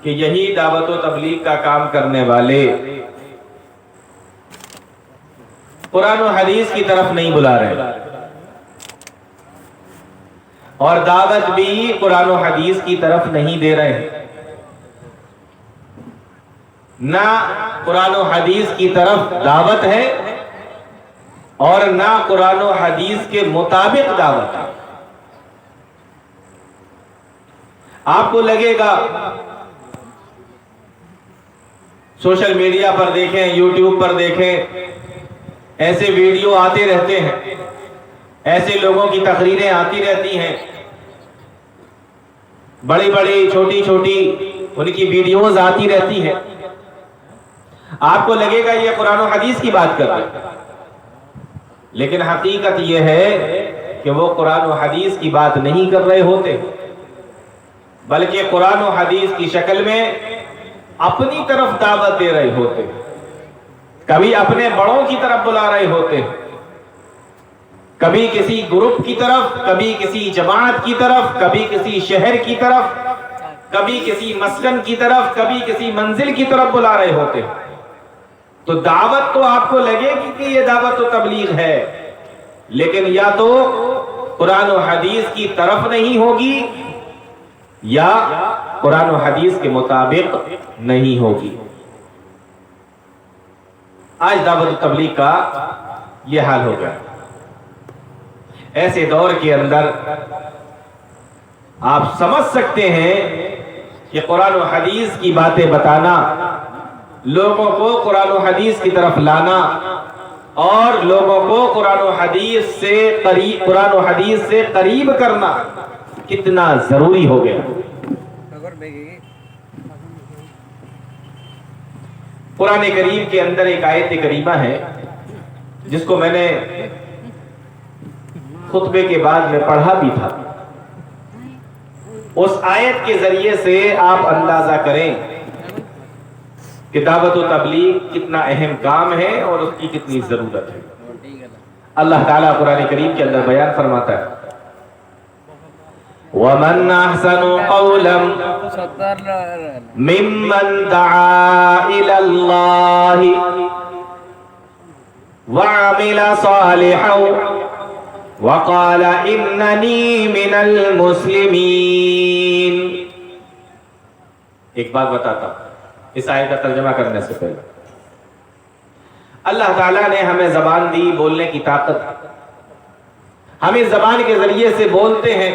کہ یہی دعوت و تبلیغ کا کام کرنے والے قرآن و حدیث کی طرف نہیں بلا رہے، اور دعوت بھی قرآن و حدیث کی طرف نہیں دے رہے، نہ قرآن و حدیث کی طرف دعوت ہے اور نہ قرآن و حدیث کے مطابق دعوت ہے۔ آپ کو لگے گا سوشل میڈیا پر دیکھیں، یوٹیوب پر دیکھیں، ایسے ویڈیو آتے رہتے ہیں، ایسے لوگوں کی تقریریں آتی رہتی ہیں، بڑی بڑی چھوٹی چھوٹی ان کی ویڈیوز آتی رہتی ہیں، آپ کو لگے گا یہ قرآن و حدیث کی بات کر رہے ہیں، لیکن حقیقت یہ ہے کہ وہ قرآن و حدیث کی بات نہیں کر رہے ہوتے، بلکہ قرآن و حدیث کی شکل میں اپنی طرف دعوت دے رہے ہوتے، کبھی اپنے بڑوں کی طرف بلا رہے ہوتے، کبھی کسی گروپ کی طرف، کبھی کسی جماعت کی طرف، کبھی کسی شہر کی طرف، کبھی کسی مسکن کی طرف، کبھی کسی منزل کی طرف بلا رہے ہوتے۔ تو دعوت تو آپ کو لگے گی کہ یہ دعوت و تبلیغ ہے، لیکن یا تو قرآن و حدیث کی طرف نہیں ہوگی یا قرآن و حدیث کے مطابق نہیں ہوگی۔ آج دعوت و تبلیغ کا یہ حال ہو گیا۔ ایسے دور کے اندر آپ سمجھ سکتے ہیں کہ قرآن و حدیث کی باتیں بتانا، لوگوں کو قرآن و حدیث کی طرف لانا اور لوگوں کو قرآن و حدیث سے قریب کرنا کتنا ضروری ہو گیا۔ قرآن کریم کے اندر ایک آیت کریمہ ہے جس کو میں نے خطبے کے بعد میں پڑھا بھی تھا۔ اس آیت کے ذریعے سے آپ اندازہ کریں کہ دعوت و تبلیغ کتنا اہم کام ہے اور اس کی کتنی ضرورت ہے۔ اللہ تعالیٰ قرآن کریم کے اندر بیان فرماتا ہے وَمَنْ أَحْسَنُ قَوْلًا مِّمَّنْ دَعَا إِلَى اللَّهِ وَعَمِلَ صَالِحًا وَقَالَ إِنَّنِي مِنَ الْمُسْلِمِينَ۔ ایک بات بتاتا ہوں اس آیت کا ترجمہ کرنے سے پہلے۔ اللہ تعالیٰ نے ہمیں زبان دی، بولنے کی طاقت، ہم اس زبان کے ذریعے سے بولتے ہیں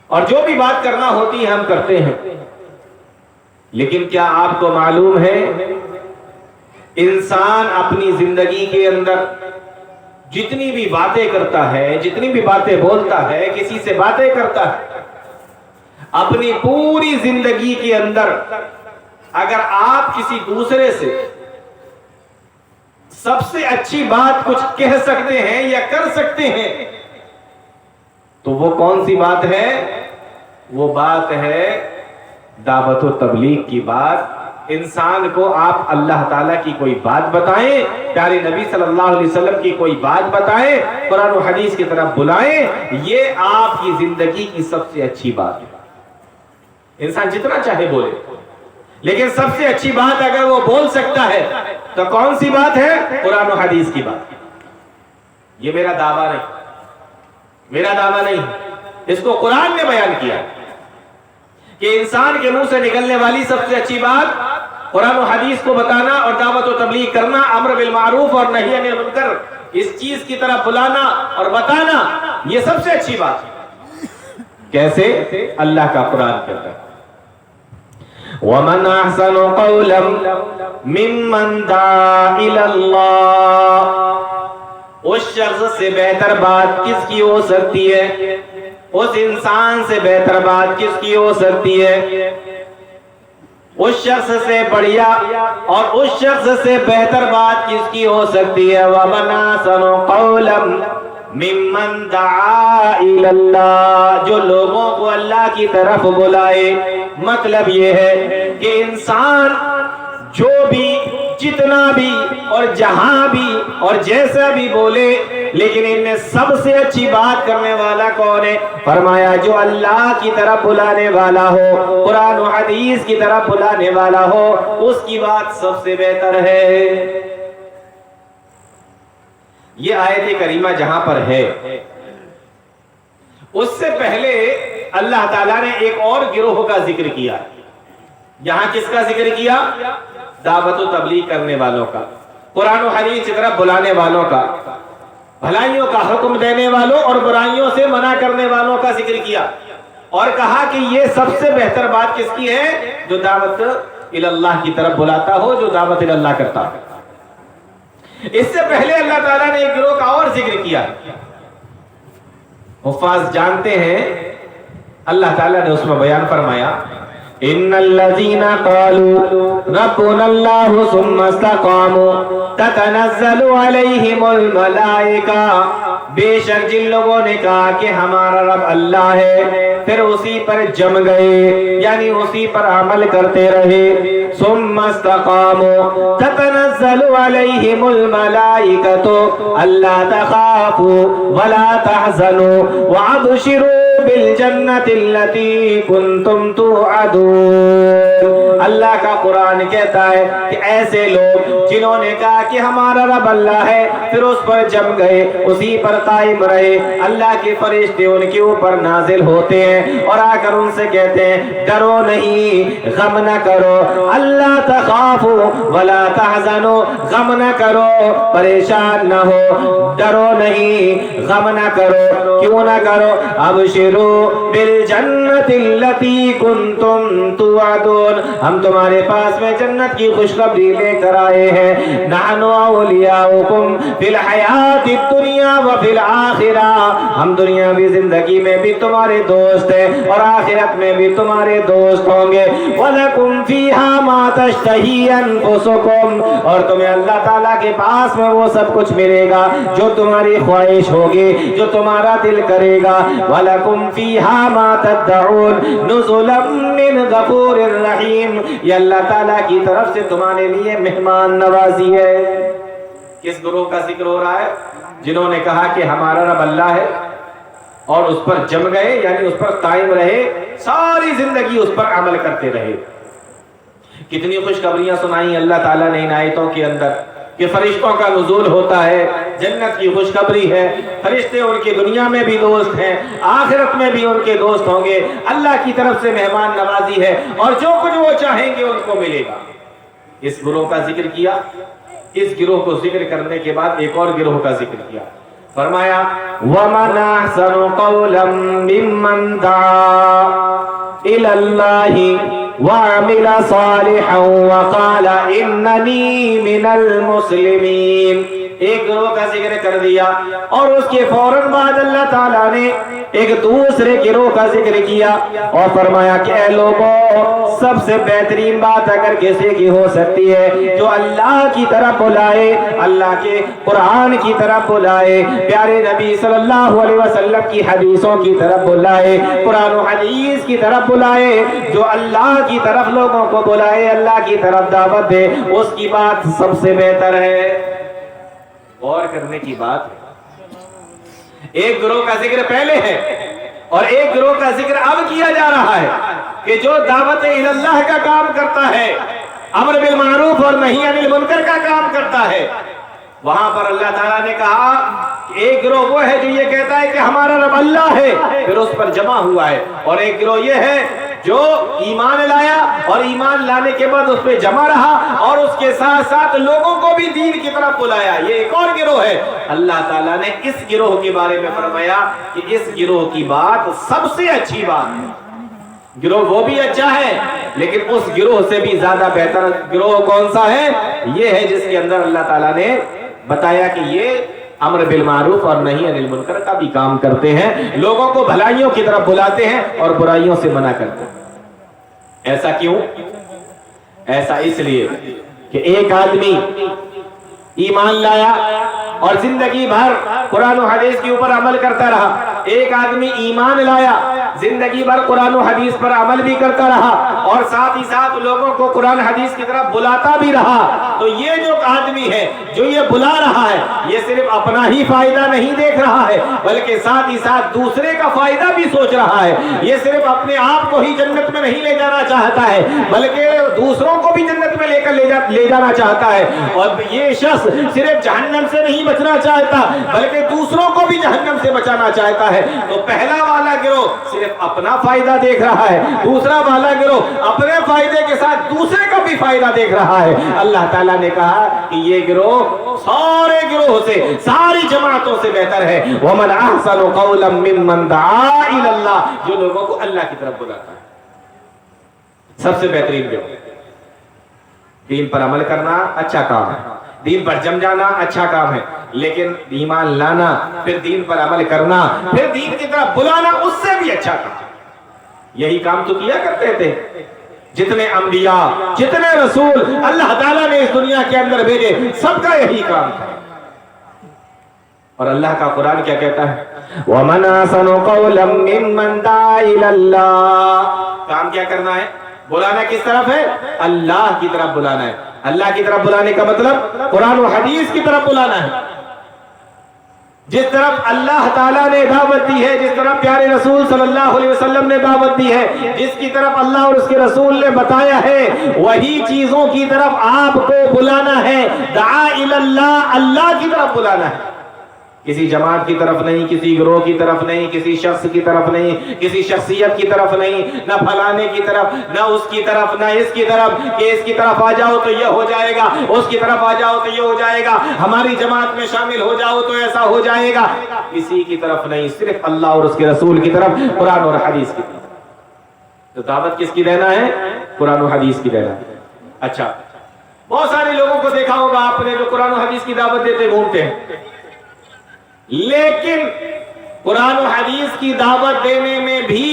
اور جو بھی بات کرنا ہوتی ہے ہم کرتے ہیں، لیکن کیا آپ کو معلوم ہے انسان اپنی زندگی کے اندر جتنی بھی باتیں کرتا ہے، جتنی بھی باتیں بولتا ہے، کسی سے باتیں کرتا ہے، اپنی پوری زندگی کے اندر اگر آپ کسی دوسرے سے سب سے اچھی بات کچھ کہہ سکتے ہیں یا کر سکتے ہیں تو وہ کون سی بات ہے؟ وہ بات ہے دعوت و تبلیغ کی بات۔ انسان کو آپ اللہ تعالیٰ کی کوئی بات بتائیں، پیارے نبی صلی اللہ علیہ وسلم کی کوئی بات بتائیں، قرآن و حدیث کی طرف بلائیں، یہ آپ کی زندگی کی سب سے اچھی بات ہے۔ انسان جتنا چاہے بولے، لیکن سب سے اچھی بات اگر وہ بول سکتا ہے تو کون سی بات ہے؟ قرآن و حدیث کی بات۔ یہ میرا دعویٰ نہیں، میرا دعویٰ نہیں، اس کو قرآن نے بیان کیا کہ انسان کے منہ سے نکلنے والی سب سے اچھی بات قرآن و حدیث کو بتانا اور دعوت و تبلیغ کرنا، امر بالمعروف اور نہی عن المنکر، اس چیز کی طرف بلانا اور بتانا، یہ سب سے اچھی بات ہے۔ کیسے؟ اللہ کا قرآن کہتا ہے وَمَنْ أَحْسَنُ قَوْلًا مِّمَّنْ دَعَا إِلَى اللَّهِ۔ اس شخص سے بہتر بات کس کی ہو سکتی ہے؟ اس انسان سے بہتر بات کس کی ہو سکتی ہے؟ اس شخص سے بڑھیا اور اس شخص سے بہتر بات کس کی ہو سکتی ہے؟ وَمَنْ أَحْسَنُ قَوْلًا مِّمَّنْ دَعَا إِلَى اللَّهِ، جو لوگوں کو اللہ کی طرف بلائے۔ مطلب یہ ہے کہ انسان جو بھی، جتنا بھی اور جہاں بھی اور جیسا بھی بولے، لیکن ان میں سب سے اچھی بات کرنے والا کون ہے؟ فرمایا جو اللہ کی طرف بلانے والا ہو، قرآن و حدیث کی طرف بلانے والا ہو، اس کی بات سب سے بہتر ہے۔ یہ آیت کریمہ جہاں پر ہے، اس سے پہلے اللہ تعالیٰ نے ایک اور گروہ کا ذکر کیا۔ یہاں کس کا ذکر کیا؟ دعوت و تبلیغ کرنے والوں کا، قرآن و حدیث کی طرف بلانے والوں کا، بھلائیوں کا حکم دینے والوں اور برائیوں سے منع کرنے والوں کا ذکر کیا، اور کہا کہ یہ سب سے بہتر بات کس کی ہے؟ جو دعوت اللہ کی طرف بلاتا ہو، جو دعوت اللہ کرتا ہو۔ اس سے پہلے اللہ تعالیٰ نے ایک گروہ کا اور ذکر کیا۔ حفاظ جانتے ہیں اللہ تعالیٰ نے اس میں بیان فرمایا، ان الذين قالوا ربنا الله ثم استقاموا تتنزل عليهم الملائكة، بے شک جن لوگوں نے کہا کہ ہمارا رب اللہ ہے، پھر اسی پر جم گئے، یعنی اسی پر عمل کرتے رہے، ثم استقاموا تتنزل عليهم الملائكة الا تخافوا ولا تحزنوا وابشروا بالجنة التي كنتم توعدون۔ اللہ کا قرآن کہتا ہے کہ ایسے لوگ جنہوں نے کہا کہ ہمارا رب اللہ ہے، پھر اس پر جم گئے، اسی پر قائم رہے، اللہ کے فرشتے ان کے اوپر نازل ہوتے ہیں اور آ کر ان سے کہتے ہیں ڈرو نہیں، غم نہ کرو، اللہ تخافوا ولا تحزنوا، غم نہ کرو، پریشان نہ ہو، ڈرو نہیں، غم نہ کرو، کیوں نہ کرو، ابشروا بالجنت التي كنتم توعدون، ہم تمہارے پاس میں جنت کی خوشخبری لے کر آئے ہیں، نحن اولیاؤکم فی الحیات الدنیا وفی الآخرہ، ہم دنیاوی زندگی میں بھی تمہارے دوست ہیں اور آخرت میں بھی تمہارے دوست ہوں گے، وَلَكُمْ فِيهَا مَا تَشْتَهِي أَنفُسُكُمْ، اور تمہیں اللہ تعالیٰ کے پاس میں وہ سب کچھ ملے گا جو تمہاری خواہش ہوگی، جو تمہارا دل کرے گا، وَلَكُمْ فِيهَا مَا تَدَّعُونَ نُزُلًا مِّن غَفُورٍ رَحِيمٍ، یہ اللہ تعالیٰ کی طرف سے تمہارے لیے مہمان نوازی ہے۔ کس گروہ کا ذکر ہو رہا ہے؟ جنہوں نے کہا کہ ہمارا رب اللہ ہے اور اس پر جم گئے، یعنی اس پر قائم رہے، ساری زندگی اس پر عمل کرتے رہے۔ کتنی خوشخبریاں سنائیں اللہ تعالیٰ نے ان آیتوں کے اندر کہ فرشتوں کا نزول ہوتا ہے، جنت کی خوشخبری ہے، فرشتے ان کی دنیا میں بھی دوست ہیں، آخرت میں بھی ان کے دوست ہوں گے، اللہ کی طرف سے مہمان نوازی ہے اور جو کچھ وہ چاہیں گے ان کو ملے گا۔ اس گروہ کا ذکر کیا۔ اس گروہ کو ذکر کرنے کے بعد ایک اور گروہ کا ذکر کیا، فرمایا وَمَنْ أَحْسَنُ قَوْلًا مِّمَّنْ دَعَا إِلَى اللَّهِ وَعَمِلَ صَالِحًا وَقَالَ إِنَّنِي مِنَ الْمُسْلِمِينَ۔ ایک گروہ کا ذکر کر دیا اور اس کے فوراً بعد اللہ تعالیٰ نے ایک دوسرے گروہ کا ذکر کیا اور فرمایا کہ اے لوگوں، سب سے بہترین بات اگر کسی کی ہو سکتی ہے جو اللہ کی طرف بلائے، اللہ کے قرآن کی طرف بلائے، پیارے نبی صلی اللہ علیہ وسلم کی حدیثوں کی طرف بلائے، قرآن و حدیث کی طرف بلائے، جو اللہ کی طرف لوگوں کو بلائے، اللہ کی طرف دعوت دے، اس کی بات سب سے بہتر ہے۔ غور کرنے کی بات ہے، ایک گروہ کا ذکر پہلے ہے اور ایک گروہ کا ذکر اب کیا جا رہا ہے کہ جو دعوت اللہ کا کام کرتا ہے، امر بالمعروف اور نہی عن المنکر کا کام کرتا ہے، وہاں پر اللہ تعالیٰ نے کہا کہ ایک گروہ وہ ہے جو یہ کہتا ہے کہ ہمارا رب اللہ ہے، پھر اس پر جمع ہوا ہے، اور ایک گروہ یہ ہے جو ایمان لایا اور ایمان لانے کے بعد اس پہ جمع رہا اور اس کے ساتھ ساتھ لوگوں کو بھی دین کی طرف بلایا، یہ ایک اور گروہ ہے۔ اللہ تعالیٰ نے اس گروہ کے بارے میں فرمایا کہ اس گروہ کی بات سب سے اچھی بات ہے۔ گروہ وہ بھی اچھا ہے لیکن اس گروہ سے بھی زیادہ بہتر گروہ کون سا ہے؟ یہ ہے جس کے اندر اللہ تعالیٰ نے بتایا کہ یہ امر بالمعروف اور نہی عن المنکر کا بھی کام کرتے ہیں، لوگوں کو بھلائیوں کی طرف بلاتے ہیں اور برائیوں سے منع کرتے ہیں۔ ایسا کیوں؟ ایسا اس لیے کہ ایک آدمی ایمان لایا اور زندگی بھر قرآن و حدیث کے اوپر عمل کرتا رہا، ایک آدمی ایمان لایا زندگی بھر قرآن و حدیث پر عمل بھی کرتا رہا اور ساتھ ہی ساتھ لوگوں کو قرآن حدیث کی طرف بلاتا بھی رہا، تو یہ جو آدمی ہے جو یہ بلا رہا ہے یہ صرف اپنا ہی فائدہ نہیں دیکھ رہا ہے بلکہ ساتھ ہی ساتھ دوسرے کا فائدہ بھی سوچ رہا ہے۔ یہ صرف اپنے آپ کو ہی جنت میں نہیں لے جانا چاہتا ہے بلکہ دوسروں کو بھی جنت میں لے جانا چاہتا ہے، اور یہ شخص صرف جہنم سے نہیں بچنا چاہتا بلکہ دوسروں کو بھی جہنم سے بچانا چاہتا ہے۔ تو پہلا والا گروہ صرف اپنا فائدہ دیکھ رہا ہے، دوسرا والا گروہ اپنے فائدے کے ساتھ دوسرے کا بھی فائدہ دیکھ رہا ہے۔ اللہ تعالیٰ نے کہا کہ یہ گروہ سارے گروہ سے، ساری جماعتوں سے بہتر ہے۔ وَمَنْ أَحْسَنُ قَوْلًا مِّمَّنْ دَعَا إِلَى اللَّهِ، جو لوگوں کو اللہ کی طرف بلاتا ہے، سب سے بہترین گروہ۔ دین پر عمل کرنا اچھا کام ہے، دین پر جم جانا اچھا کام ہے، لیکن ایمان لانا، پھر دین پر عمل کرنا، پھر دین کی طرف بلانا اس سے بھی اچھا کام ہے۔ یہی کام تو کیا کرتے تھے جتنے انبیاء، جتنے رسول اللہ تعالیٰ نے اس دنیا کے اندر بھیجے، سب کا یہی کام تھا۔ اور اللہ کا قرآن کیا کہتا ہے؟ وَمَنْ أَحْسَنُ قَوْلًا مِّمَّنْ دَعَا إِلَى اللَّهِ، کام کیا کرنا ہے؟ بلانا کس طرف ہے؟ اللہ کی طرف بلانا ہے۔ اللہ کی طرف بلانے کا مطلب قرآن و حدیث کی طرف بلانا ہے۔ جس طرف اللہ تعالیٰ نے دعوت دی ہے، جس طرف پیارے رسول صلی اللہ علیہ وسلم نے دعوت دی ہے، جس کی طرف اللہ اور اس کے رسول نے بتایا ہے، وہی چیزوں کی طرف آپ کو بلانا ہے۔ دعا الی اللہ، اللہ کی طرف بلانا ہے، کسی جماعت کی طرف نہیں، کسی گروہ کی طرف نہیں، کسی شخص کی طرف نہیں، کسی شخصیت کی طرف نہیں، نہ پھلانے کی طرف، نہ اس کی طرف، نہ اس کی طرف کہ اس کی طرف آ جاؤ تو یہ ہو جائے گا، اس کی طرف آ جاؤ تو یہ ہو جائے گا، ہماری جماعت میں شامل ہو جاؤ تو ایسا ہو جائے گا، کسی کی طرف نہیں، صرف اللہ اور اس کے رسول کی طرف، قرآن اور حدیث کی طرف۔ تو دعوت کس کی دینا ہے؟ قرآن و حدیث کی دینا ہے۔ اچھا، بہت سارے لوگوں کو دیکھا ہوگا آپ نے جو قرآن و حدیث کی دعوت دیتے گھومتے ہیں، لیکن قرآن و حدیث کی دعوت دینے میں بھی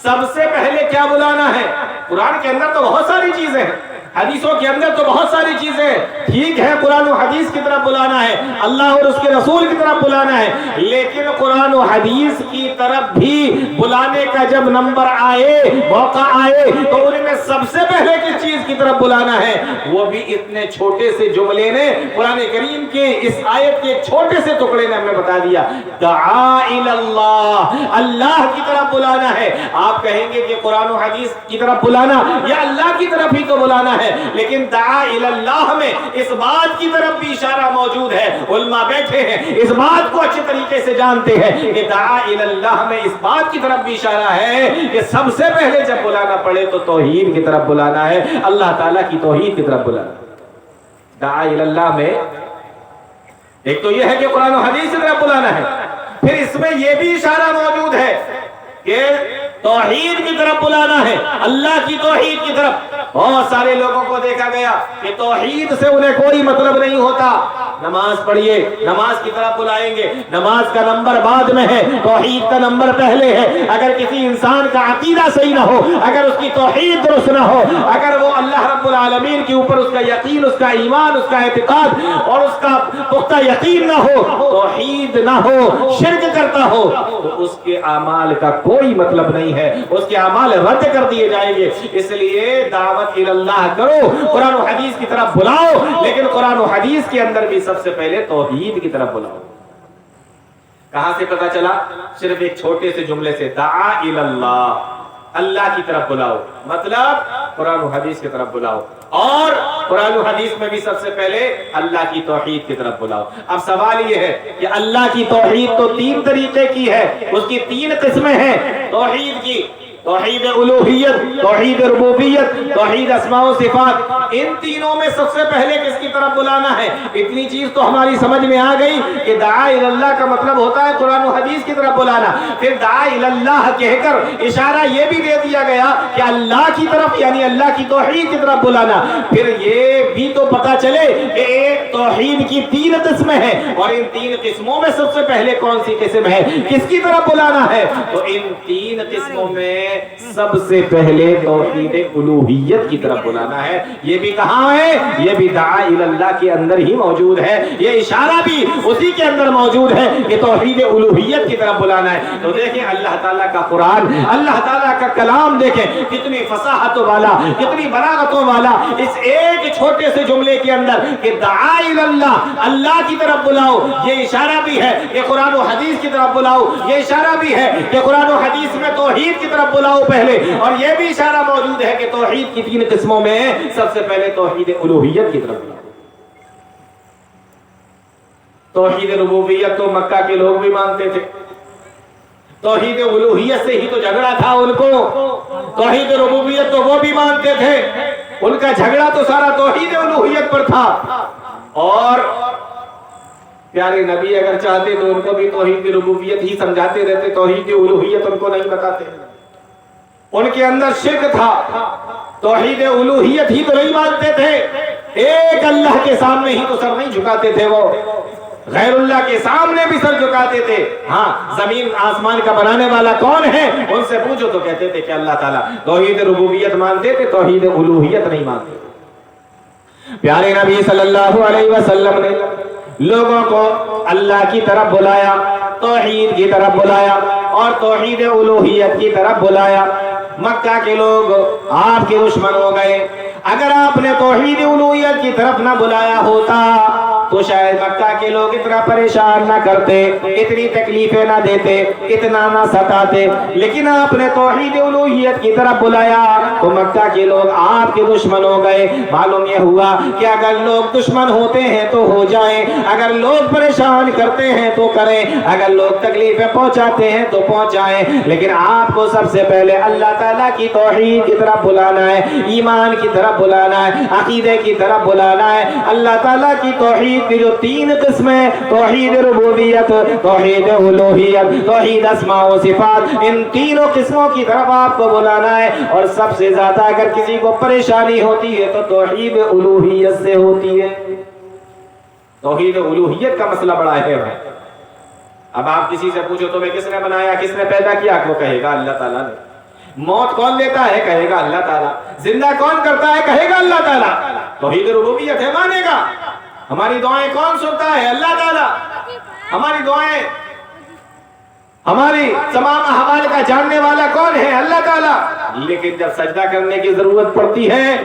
سب سے پہلے کیا بلانا ہے؟ قرآن کے اندر تو بہت ساری چیزیں ہیں، حدیثوں کے اندر تو بہت ساری چیزیں ہیں، ٹھیک ہے قرآن و حدیث کی طرف بلانا ہے، اللہ اور اس کے رسول کی طرف بلانا ہے، لیکن قرآن و حدیث کی طرف بھی بلانے کا جب نمبر آئے، موقع آئے، تو ان میں سب سے پہلے کس چیز کی طرف بلانا ہے؟ وہ بھی اتنے چھوٹے سے جملے نے قرآن کریم کے اس آیت کے چھوٹے سے ٹکڑے نے ہمیں بتا دیا، دعا الی اللہ، اللہ کی طرف بلانا ہے۔ آپ کہیں گے کہ قرآن و حدیث کی طرف بلانا یا اللہ کی طرف ہی تو بلانا ہے، لیکن دعا الی اللہ میں اس بات کی طرف بھی اشارہ موجود ہے، علماء بیٹھے ہیں اس بات کو اچھے طریقے سے جانتے ہیں کہ دعا الی اللہ میں اس بات کی طرف بھی اشارہ ہے کہ سب سے پہلے جب بلانا پڑے تو توحید کی طرف بلانا ہے، اللہ تعالیٰ کی توحید کی طرف بلانا ہے۔ دعا الی اللہ میں ایک تو یہ ہے کہ قرآن و حدیث کی طرف بلانا ہے، پھر اس میں یہ بھی اشارہ موجود ہے کہ توحید کی طرف بلانا ہے، اللہ کی توحید کی طرف۔ بہت سارے لوگوں کو دیکھا گیا کہ توحید سے انہیں کوئی مطلب نہیں ہوتا، نماز پڑھیے، نماز کی طرف بلائیں گے، نماز کا نمبر بعد میں ہے، توحید کا نمبر پہلے ہے۔ اگر کسی انسان کا عقیدہ صحیح نہ ہو، اگر اس کی توحید درست نہ ہو، اگر وہ اللہ رب العالمین کے اوپر اس کا یقین، اس کا ایمان، اس کا اعتقاد اور اس کا پختہ یقین نہ ہو، توحید نہ ہو، شرک کرتا ہو، تو اس کے اعمال کا کوئی مطلب نہیں ہے، اس کے اعمال رد کر دیے جائیں گے۔ اس لیے دعوت الی اللہ کرو، قرآن و حدیث کی طرف بلاؤ، لیکن قرآن و حدیث کے اندر بھی سب سے پہلے توحید کی طرف بلاؤ۔ کہاں سے پتہ چلا؟ صرف ایک چھوٹے سے جملے سے، دعا الی اللہ، اللہ کی طرف بلاؤ، مطلب قرآن و حدیث کی طرف بلاؤ، اور قرآن و حدیث میں بھی سب سے پہلے اللہ کی توحید کی طرف بلاؤ۔ اب سوال یہ ہے کہ اللہ کی توحید تو تین طریقے کی ہے، اس کی تین قسمیں ہیں توحید کی، توحید الوہیت، توحید ربوبیت، توحید اسماء و صفات۔ ان تینوں میں سب سے پہلے کس کی طرف بلانا ہے؟ اتنی چیز تو ہماری سمجھ میں آ گئی کہ دعا الی اللہ کا مطلب ہوتا ہے قرآن و حدیث کی طرف بلانا، پھر دعا الی اللہ کہہ کر اشارہ یہ بھی دے دیا گیا کہ اللہ کی طرف یعنی اللہ کی توحید کی طرف بلانا، پھر یہ بھی تو پتہ چلے کہ ایک توحید کی تین قسمیں ہیں، اور ان تین قسموں میں سب سے پہلے کون سی قسم ہے، کس کی طرف بلانا ہے؟ تو ان تین قسموں میں سب سے پہلے توحید الوہیت کی طرف بلانا ہے. یہ بھی کہاں ہے؟ یہ بھی دعا الی اللہ کے اندر ہی موجود ہے. یہ اشارہ بھی اسی کے اندر موجود ہے کہ توحید الوہیت کی طرف بلانا ہے. تو دیکھیں اللہ تعالیٰ کا قرآن، اللہ تعالیٰ کا کلام دیکھیں کتنی فصاحتوں والا، کتنی بلاغتوں والا اس ایک چھوٹے سے جملے کے اندر کہ دعا الی اللہ، اللہ کی طرف بلاؤ. یہ اشارہ بھی ہے کہ قرآن و حدیث کی طرف بلاؤ. یہ اشارہ بھی ہے کہ قرآن و حدیث میں توحید کی طرف بلاؤ پہلے. اور یہ بھی اشارہ موجود ہے کہ توحید کی 3 قسموں میں سب سے پہلے توحید الوہیت کی طرف بلاؤ. توحید ربوبیت تو مکہ کے لوگ بھی مانتے تھے. توحید الوہیت سے ہی تو جھگڑا تھا ان کو. توحید ربوبیت تو وہ بھی مانتے تھے. ان کا جھگڑا تو سارا توحید الوہیت پر تھا. اور پیارے نبی اگر چاہتے تو ان کو بھی توحید ربوبیت ہی سمجھاتے رہتے، توحید الوہیت ان کو نہیں بتاتے. ان کے اندر شرک تھا، توحید الوہیت ہی تو نہیں مانتے تھے. ایک اللہ کے سامنے ہی تو سر نہیں جھکاتے تھے، وہ غیر اللہ کے سامنے بھی سر جھکاتے تھے. ہاں زمین آسمان کا بنانے والا کون ہے ان سے پوچھو تو کہتے تھے کہ اللہ تعالیٰ. توحید ربوبیت مانتے تھے، توحید الوہیت نہیں مانتے. پیارے نبی صلی اللہ علیہ وسلم نے لوگوں کو اللہ کی طرف بلایا، توحید کی طرف بلایا اور توحید الوہیت کی طرف بلایا. مکہ کے لوگ آپ کے دشمن ہو گئے. اگر آپ نے توحید الوہیت کی طرف نہ بلایا ہوتا تو شاید مکہ کے لوگ اتنا پریشان نہ کرتے، اتنی تکلیفیں نہ دیتے، اتنا نہ ستاتے. لیکن آپ نے توحید الوہیت کی طرف بلایا تو مکہ کے لوگ آپ کے دشمن ہو گئے. معلوم یہ ہوا کہ اگر لوگ دشمن ہوتے ہیں تو ہو جائیں، اگر لوگ پریشان کرتے ہیں تو کریں، اگر لوگ تکلیفیں پہنچاتے ہیں تو پہنچائیں. لیکن آپ کو سب سے پہلے اللہ تعالیٰ کی توحید کی طرف بلانا ہے، ایمان کی طرف بلانا ہے، عقیدے کی طرف بلانا ہے. اللہ تعالیٰ کی توحید کی جو 3 قسمیں، توحید ربوبیت، توحید الوہیت، توحید اسماء و صفات، ان تینوں قسموں کی طرف آپ کو بلانا ہے. اور سب سے زیادہ اگر کسی کو پریشانی ہوتی ہے تو توحید الوہیت سے ہوتی ہے. توحید الوہیت کا مسئلہ بڑا ہے بھائی. اب آپ کسی سے پوچھو تمہیں کس نے بنایا، کس نے پیدا کیا، وہ کہے گا اللہ تعالیٰ نے. موت کون لیتا ہے، کہے گا اللہ تعالیٰ. زندہ کون کرتا ہے، کہے گا اللہ تعالیٰ. توحید ربوبیت ہے، مانے گا. ہماری دعائیں کون سنتا ہے، اللہ تعالیٰ. ہماری دعائیں، ہماری تمام احوال کا جاننے والا کون ہے، اللہ تعالیٰ. لیکن جب سجدہ کرنے کی ضرورت پڑتی ہے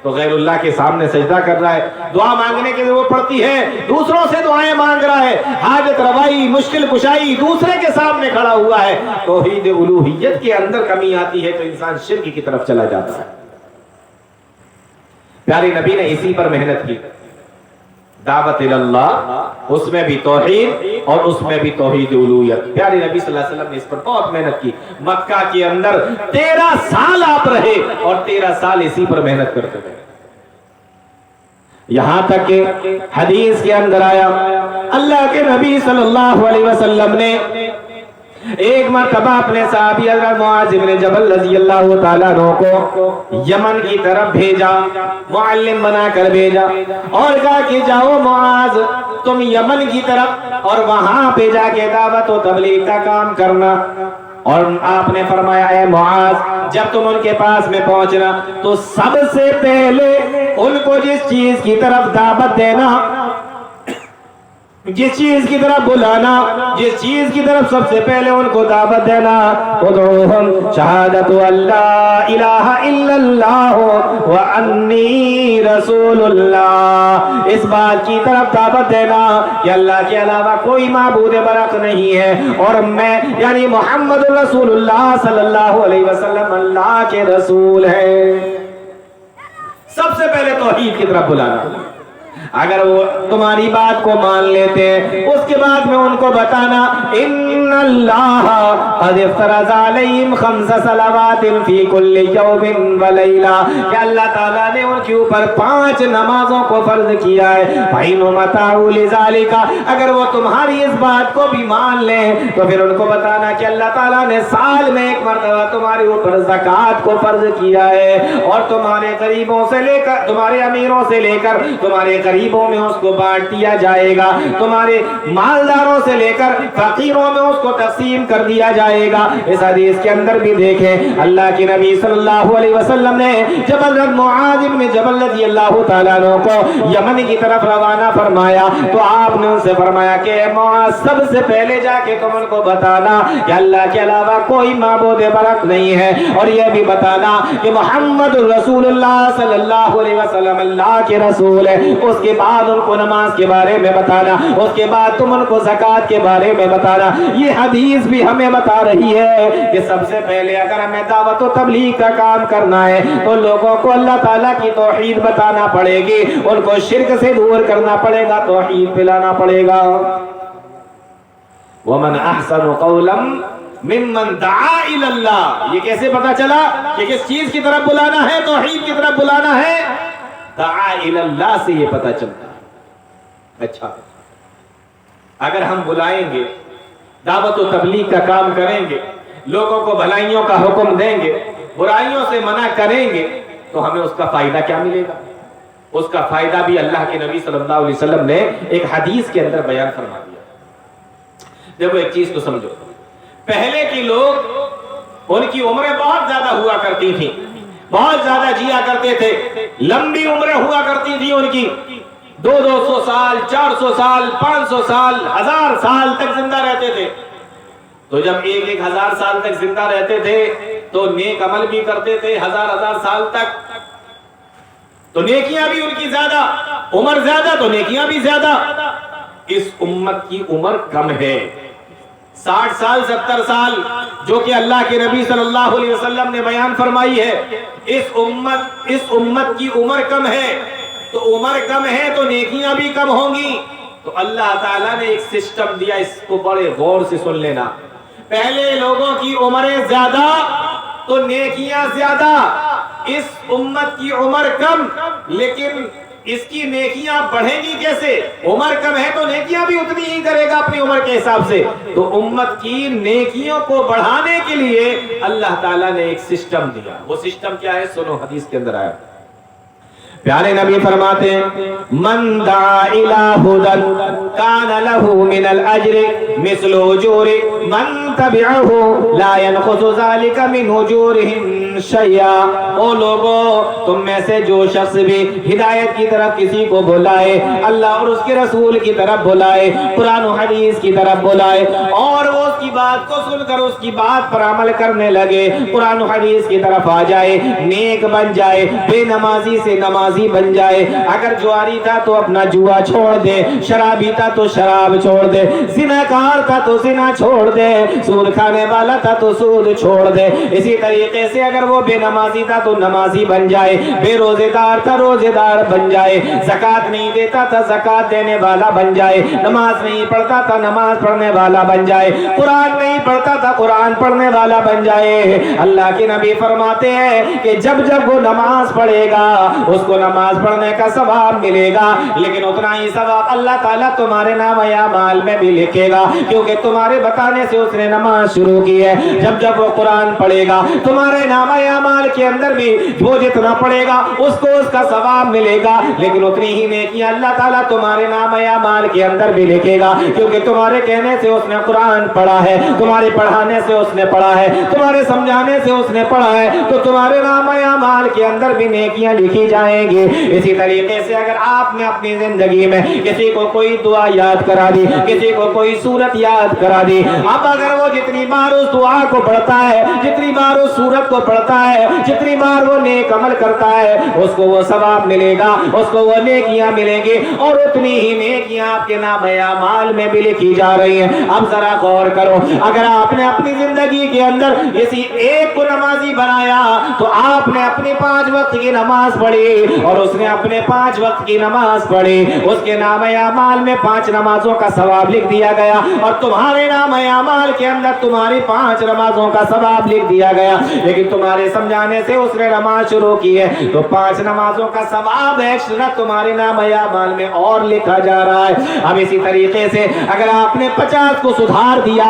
تو غیر اللہ کے سامنے سجدہ کر رہا ہے. دعا مانگنے کی ضرورت پڑتی ہے، دوسروں سے دعائیں مانگ رہا ہے. حاجت روائی، مشکل کشائی دوسرے کے سامنے کھڑا ہوا ہے. توحید الوہیت کے اندر کمی آتی ہے تو انسان شرک کی طرف چلا جاتا ہے. پیارے نبی نے اسی پر محنت کی. دعوت اللہ، اس میں بھی توحید اور اس میں بھی توحید الوہیت. پیارے نبی صلی اللہ علیہ وسلم نے اس پر بہت محنت کی. مکہ کے اندر 13 سال آپ رہے اور 13 سال اسی پر محنت کرتے رہے. یہاں تک کہ حدیث کے اندر آیا اللہ کے نبی صلی اللہ علیہ وسلم نے ایک مرتبہ اپنے صحابی حضرت معاذ بن جبل رضی اللہ تعالیٰ عنہ کو یمن کی طرف بھیجا، معلم بنا کر بھیجا اور کہا کہ جاؤ معاذ تم یمن کی طرف اور وہاں پہ جا کے دعوت و تبلیغ کا کام کرنا. اور آپ نے فرمایا اے معاذ جب تم ان کے پاس میں پہنچنا تو سب سے پہلے ان کو جس چیز کی طرف دعوت دینا، جس چیز کی طرف بلانا، جس چیز کی طرف سب سے پہلے ان کو دعوت دینا، ادعوہم شہادت اللہ الہ الا اللہ وانی رسول اللہ. اس بات کی طرف دعوت دینا کہ اللہ کے علاوہ کوئی معبود برحق نہیں ہے اور میں یعنی محمد رسول اللہ صلی اللہ علیہ وسلم اللہ کے رسول ہے. سب سے پہلے توحید کی طرف بلانا. اگر وہ تمہاری بات کو مان لیتے اس کے بعد میں ان کو بتانا ان اللہ قد افترض علیہم 5 صلوات فی کل یوم و لیلہ، کہ اللہ تعالیٰ نے ان کے اوپر 5 نمازوں کو فرض کیا ہے. فَإِنْ مَتَعُوا لِذَلِكَ، اگر وہ تمہاری اس بات کو بھی مان لیں تو پھر ان کو بتانا کہ اللہ تعالیٰ نے سال میں 1 مرتبہ تمہارے اوپر زکوٰۃ کو فرض کیا ہے اور تمہارے غریبوں سے لے کر، تمہارے امیروں سے لے کر تمہارے غریبوں میں اس کو بانٹ دیا جائے گا، تمہارے مالداروں سے لے کر فقیروں میں اس کو تقسیم کر دیا جائے گا۔ اس حدیث کے اندر بھی دیکھیں اللہ کے نبی صلی اللہ علیہ وسلم نے جب حضرت معاذ بن جبل رضی اللہ تعالیٰ عنہ کو یمن کی طرف روانہ فرمایا تو آپ نے ان سے فرمایا کہ معاذ سب سے پہلے جا کے تم ان کو بتانا کہ اللہ کے علاوہ کوئی معبود برحق نہیں ہے، اور یہ بھی بتانا کہ محمد رسول اللہ صلی اللہ علیہ وسلم اللہ کے رسول ہے۔ اس کے بعد ان کو نماز کے بارے میں بتانا، اس کے بعد تم ان کو زکوٰۃ کے بارے میں بتانا۔ یہ حدیث بھی ہمیں بتا رہی ہے کہ سب سے پہلے اگر ہمیں دعوت و تبلیغ کا کام کرنا ہے تو لوگوں کو اللہ تعالیٰ کی توحید بتانا پڑے گی، ان کو شرک سے دور کرنا پڑے گا، توحید پلانا پڑے گا۔ وَمَنْ أَحْسَنُ قَوْلًا مِمَّنْ دَعَا إِلَى اللَّهِ۔ یہ کیسے پتا چلا کہ کس چیز کی طرف بلانا ہے؟ توحید کی طرف بلانا ہے۔ دعا إِلَى اللَّهِ سے یہ پتا چلتا ہے۔ اچھا، اگر ہم بلائیں گے، دعوت و تبلیغ کا کام کریں گے، لوگوں کو بھلائیوں کا حکم دیں گے، برائیوں سے منع کریں گے، تو ہمیں اس کا فائدہ کیا ملے گا؟ اس کا فائدہ بھی اللہ کے نبی صلی اللہ علیہ وسلم نے ایک حدیث کے اندر بیان فرما دیا۔ دیکھو ایک چیز کو سمجھو، پہلے کے لوگ ان کی عمریں بہت زیادہ ہوا کرتی تھیں، بہت زیادہ جیا کرتے تھے، لمبی عمریں ہوا کرتی تھی ان کی، 200 سال 400 سال 500 سال 1000 سال تک زندہ رہتے تھے۔ تو جب 1000 سال تک زندہ رہتے تھے تو نیک عمل بھی کرتے تھے 1000 سال تک، تو نیکیاں بھی ان کی زیادہ، عمر زیادہ تو نیکیاں بھی زیادہ۔ اس امت کی عمر کم ہے، 60 سال 70 سال جو کہ اللہ کے نبی صلی اللہ علیہ وسلم نے بیان فرمائی ہے۔ اس امت کی عمر کم ہے، تو عمر کم ہے تو نیکیاں بھی کم ہوں گی۔ تو اللہ تعالیٰ نے ایک سسٹم دیا، اس کو بڑے غور سے سن لینا۔ پہلے لوگوں کی عمریں زیادہ تو نیکیاں زیادہ، اس امت کی عمر کم لیکن اس کی نیکیاں بڑھیں گی کیسے؟ عمر کم ہے تو نیکیاں بھی اتنی ہی کرے گا اپنی عمر کے حساب سے۔ تو امت کی نیکیوں کو بڑھانے کے لیے اللہ تعالیٰ نے ایک سسٹم دیا۔ وہ سسٹم کیا ہے؟ سنو، حدیث کے اندر آیا، پیارے نبی فرماتے ہیں من دعا الى هدى كان له من الاجر مثل اجور من تبعه لا ينقص ذلك من اجورهم شيئا۔ او لوگوں، تم میں سے جو شخص بھی ہدایت کی طرف کسی کو بلائے، اللہ اور اس کے رسول کی طرف بلائے، قرآن و حدیث کی طرف بلائے، اور وہ اس کی بات کو سن کر اس کی بات پر عمل کرنے لگے، قرآن و حدیث کی طرف آ جائے، نیک بن جائے، بے نمازی سے نمازی بن جائے، اگر جواری تھا تو اپنا جوا چھوڑ دے، شرابی تھا تو شراب چھوڑ دے، زناکار تھا تو زنا چھوڑ دے، سود کھانے والا تھا تو سود چھوڑ دے، اسی طریقے سے اگر وہ بے نمازی تھا تو نمازی بن جائے، بے روزے دار تھا روزے دار بن جائے، زکوٰۃ نہیں دیتا تھا زکوٰۃ دینے والا بن جائے، نماز نہیں پڑھتا تھا نماز پڑھنے والا بن جائے، قرآن نہیں پڑھتا تھا قرآن پڑھنے والا بن جائے۔ اللہ کے نبی فرماتے ہیں کہ جب جب وہ نماز پڑھے گا اس کو نماز پڑھنے کا ثواب ملے گا، لیکن اتنا ہی ثواب اللہ تعالیٰ تمہارے نام اعمال میں بھی لکھے گا، کیونکہ تمہارے بتانے سے اس نے نماز شروع کی ہے۔ جب جب وہ قرآن پڑھے گا تمہارے نام اعمال کے اندر بھی وہ جتنا پڑھے گا اس کو اس کا ثواب ملے گا، لیکن اتنی ہی نیکیاں اللہ تعالیٰ تمہارے نام اعمال کے اندر بھی لکھے گا، کیونکہ تمہارے کہنے سے اس نے قرآن پڑھا ہے، تمہارے پڑھانے سے اس نے پڑھا ہے، تمہارے سمجھانے سے اس نے پڑھا ہے، تو تمہارے نام اعمال کے اندر بھی نیکیاں لکھی جائیں گی۔ اسی طریقے سے اگر آپ نے اپنی زندگی میں کسی کو کوئی دعا یاد کرا دی، کسی کو کوئی سورت یاد کرا دی، اب اگر وہ جتنی بار اس دعا کو پڑھتا ہے، جتنی بار اس سورت کو پڑھتا ہے، جتنی بار وہ نیک عمل کرتا ہے، اس کو وہ ثواب ملے گا، اس کو وہ نیکیاں ملیں گی، اور اتنی ہی نیکیاں آپ کے نام اعمال میں بھی لکھی جا رہی ہیں۔ اب ذرا غور کرو، اگر آپ نے اپنی زندگی کے اندر کسی ایک کو نمازی بنایا تو آپ نے اپنی 5 وقت کی نماز پڑھی اور اس نے اپنے 5 وقت کی نماز پڑھی، اس کے نام اعمال میں 5 نمازوں کا ثواب لکھ دیا گیا، اور تمہارے نام اعمال کے اندر تمہاری 5 نمازوں کا ثواب لکھ دیا گیا، لیکن تمہارے سمجھانے سے اس نے نماز شروع کی ہے تو 5 نمازوں کا ثواب ایکسٹرا تمہارے نام اعمال میں اور لکھا جا رہا ہے۔ اب اسی طریقے سے اگر آپ نے 50 کو سدھار دیا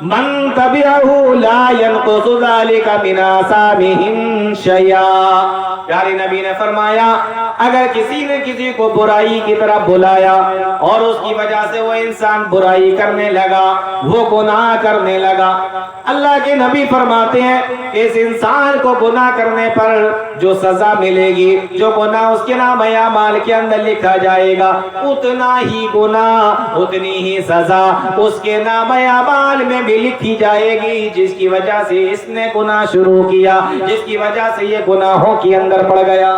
من تبعہ لا ينقص ذلك من آثامہم شیئا۔ پیارے نبی نے فرمایا اگر کسی نے کسی کو برائی کی طرف بلایا اور اس کی وجہ سے وہ انسان برائی کرنے لگا، وہ گناہ کرنے لگا، اللہ کے نبی فرماتے ہیں اس انسان کو گناہ کرنے پر جو سزا ملے گی، جو گناہ اس کے نام اعمال کے اندر لکھا جائے گا، اتنا ہی گناہ، اتنی ہی سزا اس کے نام اعمال میں بھی لکھی جائے گی جس کی وجہ سے اس نے گناہ شروع کیا، جس کی وجہ سے یہ گناہوں کے اندر پڑ گیا۔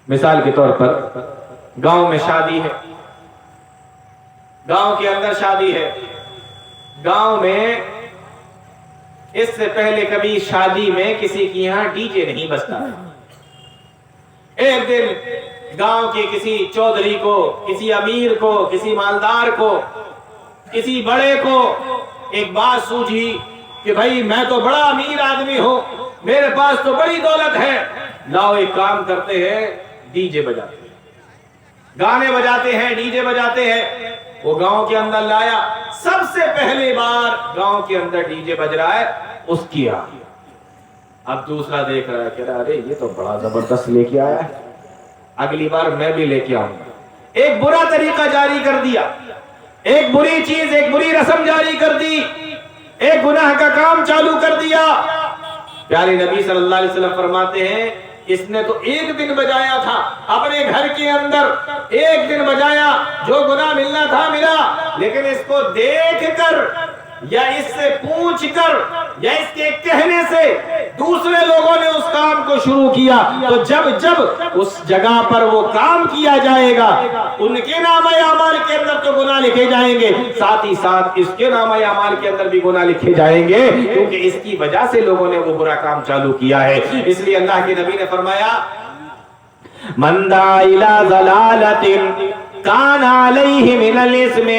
مثال کے طور پر گاؤں میں شادی ہے، گاؤں کے اندر شادی ہے، گاؤں میں اس سے پہلے کبھی شادی میں کسی کی یہاں ڈی جے نہیں بجتا ہے۔ ایک دن گاؤں کے کسی چودھری کو، کسی امیر کو، کسی مالدار کو، کسی بڑے کو ایک بات سوجھی کہ بھائی میں تو بڑا امیر آدمی ہوں، میرے پاس تو بڑی دولت ہے، لاؤ ایک کام کرتے ہیں ڈی جے بجاتے ہیں، گانے بجاتے ہیں، ڈی جے بجاتے ہیں۔ وہ گاؤں کے اندر لایا، سب سے پہلی بار گاؤں کے اندر ڈی جے بج رہا ہے اس کی آ، اب دوسرا دیکھ رہا ہے کہہ رہا ارے یہ تو بڑا زبردست لے کے آیا ہے، اگلی بار میں بھی لے کے آؤں گا۔ ایک برا طریقہ جاری کر دیا، ایک بری چیز، ایک بری رسم جاری کر دی، ایک گناہ کا کام چالو کر دیا۔ پیارے نبی صلی اللہ علیہ وسلم فرماتے ہیں اس نے تو ایک دن بجایا تھا اپنے گھر کے اندر، ایک دن بجایا، جو گناہ ملنا تھا ملا، لیکن اس کو دیکھ کر یا اس سے پوچھ کر یا اس کے کہنے سے دوسرے لوگوں نے اس کام کو شروع کیا، تو جب جب اس جگہ پر وہ کام کیا جائے گا ان کے نام اعمال کے اندر تو گناہ لکھے جائیں گے، ساتھ ہی ساتھ اس کے نام اعمال کے اندر بھی گناہ لکھے جائیں گے، کیونکہ اس کی وجہ سے لوگوں نے وہ برا کام چالو کیا ہے۔ اس لیے اللہ کے نبی نے فرمایا من دعا الی ضلالۃ کان علیہ من الاسم،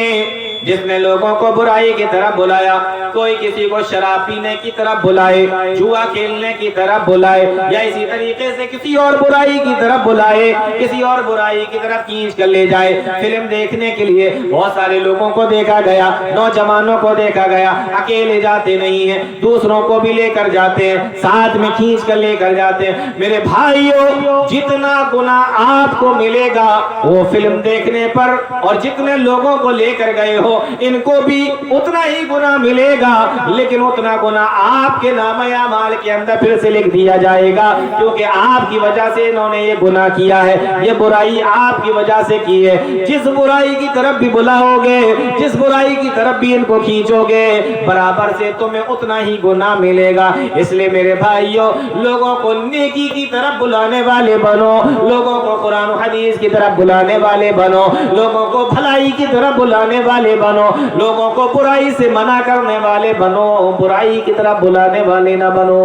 جس نے لوگوں کو برائی کی طرف بلایا، کوئی کسی کو شراب پینے کی طرف بلائے، جوا کھیلنے کی طرف بلائے، یا اسی طریقے سے کسی اور برائی کی طرف بلائے، کسی اور برائی کی طرف کھینچ کر لے جائے۔ فلم دیکھنے کے لیے بہت سارے لوگوں کو دیکھا گیا، نوجوانوں کو دیکھا گیا، اکیلے جاتے نہیں ہیں، دوسروں کو بھی لے کر جاتے ہیں، ساتھ میں کھینچ کر لے کر جاتے ہیں۔ میرے بھائیوں جتنا گناہ آپ کو ملے گا وہ فلم دیکھنے پر، اور جتنے لوگوں کو لے کر گئے ہو ان کو بھی اتنا ہی گناہ ملے گا، لیکن اتنا گناہ آپ کے نام اعمال کے اندر پھر سے لکھ دیا جائے گا، کیونکہ آپ کی وجہ سے انہوں نے یہ گناہ کیا ہے، یہ برائی آپ کی وجہ سے کی ہے۔ جس برائی کی طرف بھی بلاؤ گے، جس برائی کی طرف بھی ان کو کھینچو گے، برابر سے تمہیں اتنا ہی گناہ ملے گا۔ اس لیے میرے بھائیوں لوگوں کو نیکی کی طرف بلانے والے بنو، لوگوں کو قرآن و حدیث کی طرف بلانے والے بنو، لوگوں کو بھلائی کی طرف بلانے والے بنو، لوگوں کو برائی سے منع کرنے والے بنو، برائی کی طرف بلانے والے نہ بنو۔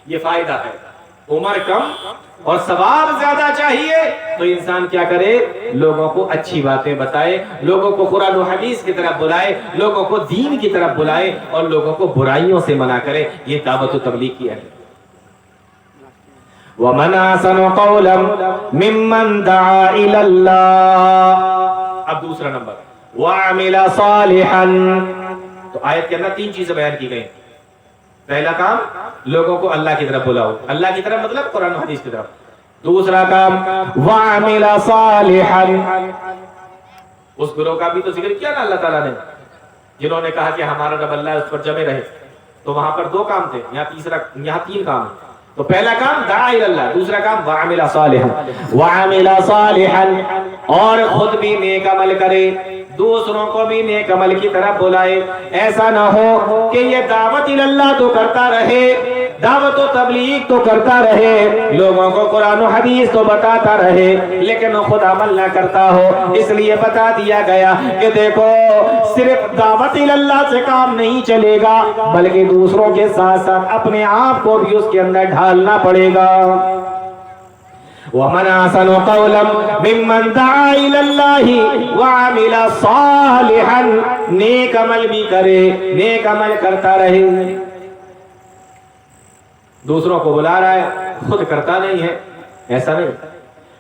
یہ فائدہ ہے۔ عمر کم اور ثواب زیادہ چاہیے تو انسان کیا کرے؟ لوگوں کو اچھی باتیں بتائے، لوگوں کو قرآن و حدیث کی طرف بلائے، لوگوں کو دین کی طرف بلائے، اور لوگوں کو برائیوں سے منع کرے۔ یہ دعوت و تبلیغ کی ہے۔ وَمَنْ أَحْسَنُ قَوْلًا مِّمَّنْ دَعَا إِلَى اللَّهِ۔ اب دوسرا نمبر وَعَمِلَ صَالِحًا۔ تو آیت کے اندر تین چیزیں بیان کی گئی۔ پہلا کام لوگوں کو اللہ کی طرف بلاؤ، اللہ کی طرف مطلب قرآن و حدیث کی طرف۔ دوسرا کام وَعَمِلَ صَالِحًا، اس گروہ کا بھی تو ذکر کیا نا اللہ تعالیٰ نے، جنہوں نے کہا کہ ہمارا رب اللہ اس پر جمع رہے، تو وہاں پر دو کام تھے، یہاں تین کام ہیں۔ تو پہلا کام دعا الی اللہ، دوسرا کام وعمل صالحا، وعمل صالحا، اور خود بھی نیک عمل کرے، دوسروں کو بھی نیک عمل کی طرف بلائے۔ ایسا نہ ہو کہ یہ دعوت الی اللہ تو کرتا رہے، دعوت و تبلیغ تو کرتا رہے، لوگوں کو قرآن و حدیث تو بتاتا رہے، لیکن خود عمل نہ کرتا ہو۔ اس لیے بتا دیا گیا کہ دیکھو صرف دعوت الی اللہ سے کام نہیں چلے گا، بلکہ دوسروں کے ساتھ ساتھ اپنے آپ کو بھی اس کے اندر ڈھالنا پڑے گا۔ وَمَنْ أَحْسَنُ قَوْلًا مِّمَّنْ دَعَا إِلَى اللَّهِ وَعَمِلَ صَالِحًا، نیک عمل بھی کرے، نیک عمل کرتا رہے۔ دوسروں کو بلا رہا ہے، خود کرتا نہیں ہے، ایسا نہیں۔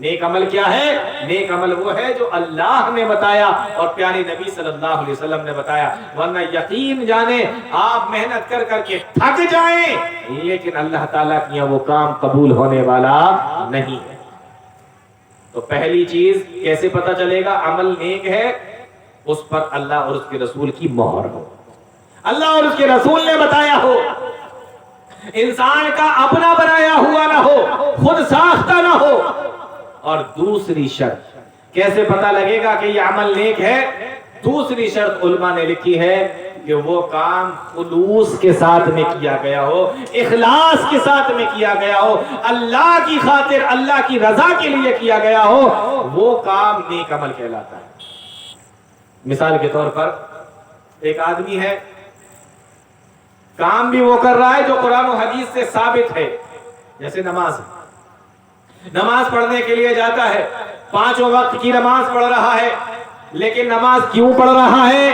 نیک عمل کیا ہے؟ نیک عمل وہ ہے جو اللہ نے بتایا اور پیارے نبی صلی اللہ علیہ وسلم نے بتایا، ورنہ یقین جانے آپ محنت کر کر کے تھک جائیں لیکن اللہ تعالیٰ کی وہ کام قبول ہونے والا نہیں ہے۔ تو پہلی چیز کیسے پتہ چلے گا عمل نیک ہے؟ اس پر اللہ اور اس کے رسول کی مہر ہو، اللہ اور اس کے رسول نے بتایا ہو، انسان کا اپنا بنایا ہوا نہ ہو، خود ساختہ نہ ہو۔ اور دوسری شرط کیسے پتہ لگے گا کہ یہ عمل نیک ہے؟ دوسری شرط علماء نے لکھی ہے کہ وہ کام خلوص کے ساتھ میں کیا گیا ہو، اخلاص کے ساتھ میں کیا گیا ہو، اللہ کی خاطر اللہ کی رضا کے لیے کیا گیا ہو، وہ کام نیک عمل کہلاتا ہے۔ مثال کے طور پر ایک آدمی ہے، کام بھی وہ کر رہا ہے جو قرآن و حدیث سے ثابت ہے، جیسے نماز ہے، نماز پڑھنے کے لیے جاتا ہے، 5 وقت کی نماز پڑھ رہا ہے، لیکن نماز کیوں پڑھ رہا ہے؟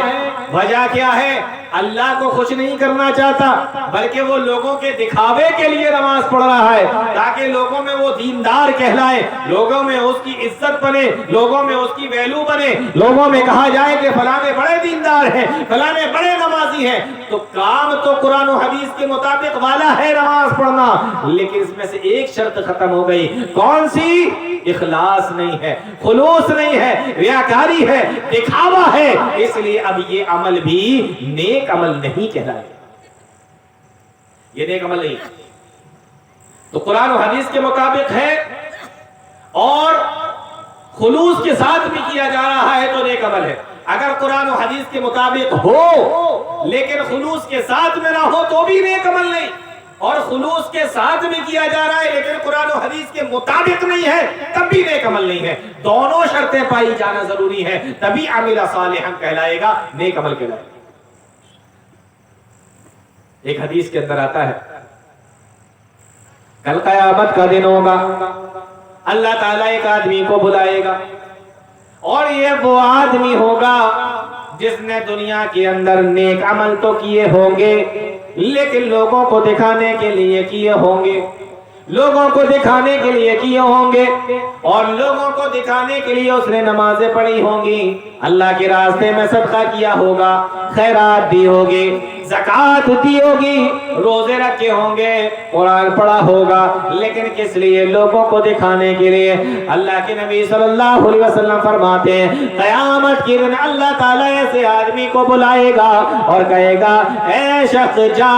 وجہ کیا ہے؟ اللہ کو خوش نہیں کرنا چاہتا بلکہ وہ لوگوں کے دکھاوے کے لیے نماز پڑھ رہا ہے تاکہ لوگوں میں وہ دیندار کہلائے، لوگوں میں اس کی عزت بنے، لوگوں میں اس کی ویلو بنے، لوگوں میں کہا جائے کہ فلانے بڑے دیندار ہیں، فلانے بڑے نمازی ہیں۔ تو کام تو قرآن و حدیث کے مطابق والا ہے نماز پڑھنا، لیکن اس میں سے ایک شرط ختم ہو گئی، کون سی؟ اخلاص نہیں ہے، خلوص نہیں ہے، ریاکاری ہے، دکھاوا ہے، اس لیے اب یہ عمل بھی نیک عمل نہیں کہلائے، یہ نیک عمل نہیں۔ تو قرآن و حدیث کے مطابق ہے اور خلوص کے ساتھ بھی کیا جا رہا ہے تو نیک عمل ہے۔ اگر قرآن و حدیث کے مطابق ہو لیکن خلوص کے ساتھ میں نہ ہو تو بھی نیک عمل نہیں، اور خلوص کے ساتھ بھی کیا جا رہا ہے لیکن قرآن و حدیث کے مطابق نہیں ہے تب بھی نیک عمل نہیں ہے۔ دونوں شرطیں پائی جانا ضروری ہے، تبھی عامل صالحا کہلائے گا، نیک عمل کہلائے گا۔ ایک حدیث کے اندر آتا ہے کل قیامت کا دن ہوگا، اللہ تعالیٰ ایک آدمی کو بلائے گا اور یہ وہ آدمی ہوگا جس نے دنیا کے اندر نیک عمل تو کیے ہوں گے لیکن لوگوں کو دکھانے کے لیے کیے ہوں گے، لوگوں کو دکھانے کے لیے کیے ہوں گے، اور لوگوں کو دکھانے کے لیے اس نے نمازیں پڑھی ہوں گی، اللہ کے راستے میں صدقہ کیا ہوگا، خیرات دی ہوگی، زکات دی ہوگی، روزے رکھے ہوں گے، قرآن پڑھا ہوگا، لیکن کس لیے؟ لوگوں کو دکھانے کے لیے۔ اللہ کے نبی صلی اللہ علیہ وسلم فرماتے ہیں قیامت کے دن اللہ تعالیٰ ایسے آدمی کو بلائے گا اور کہے گا اے شخص جا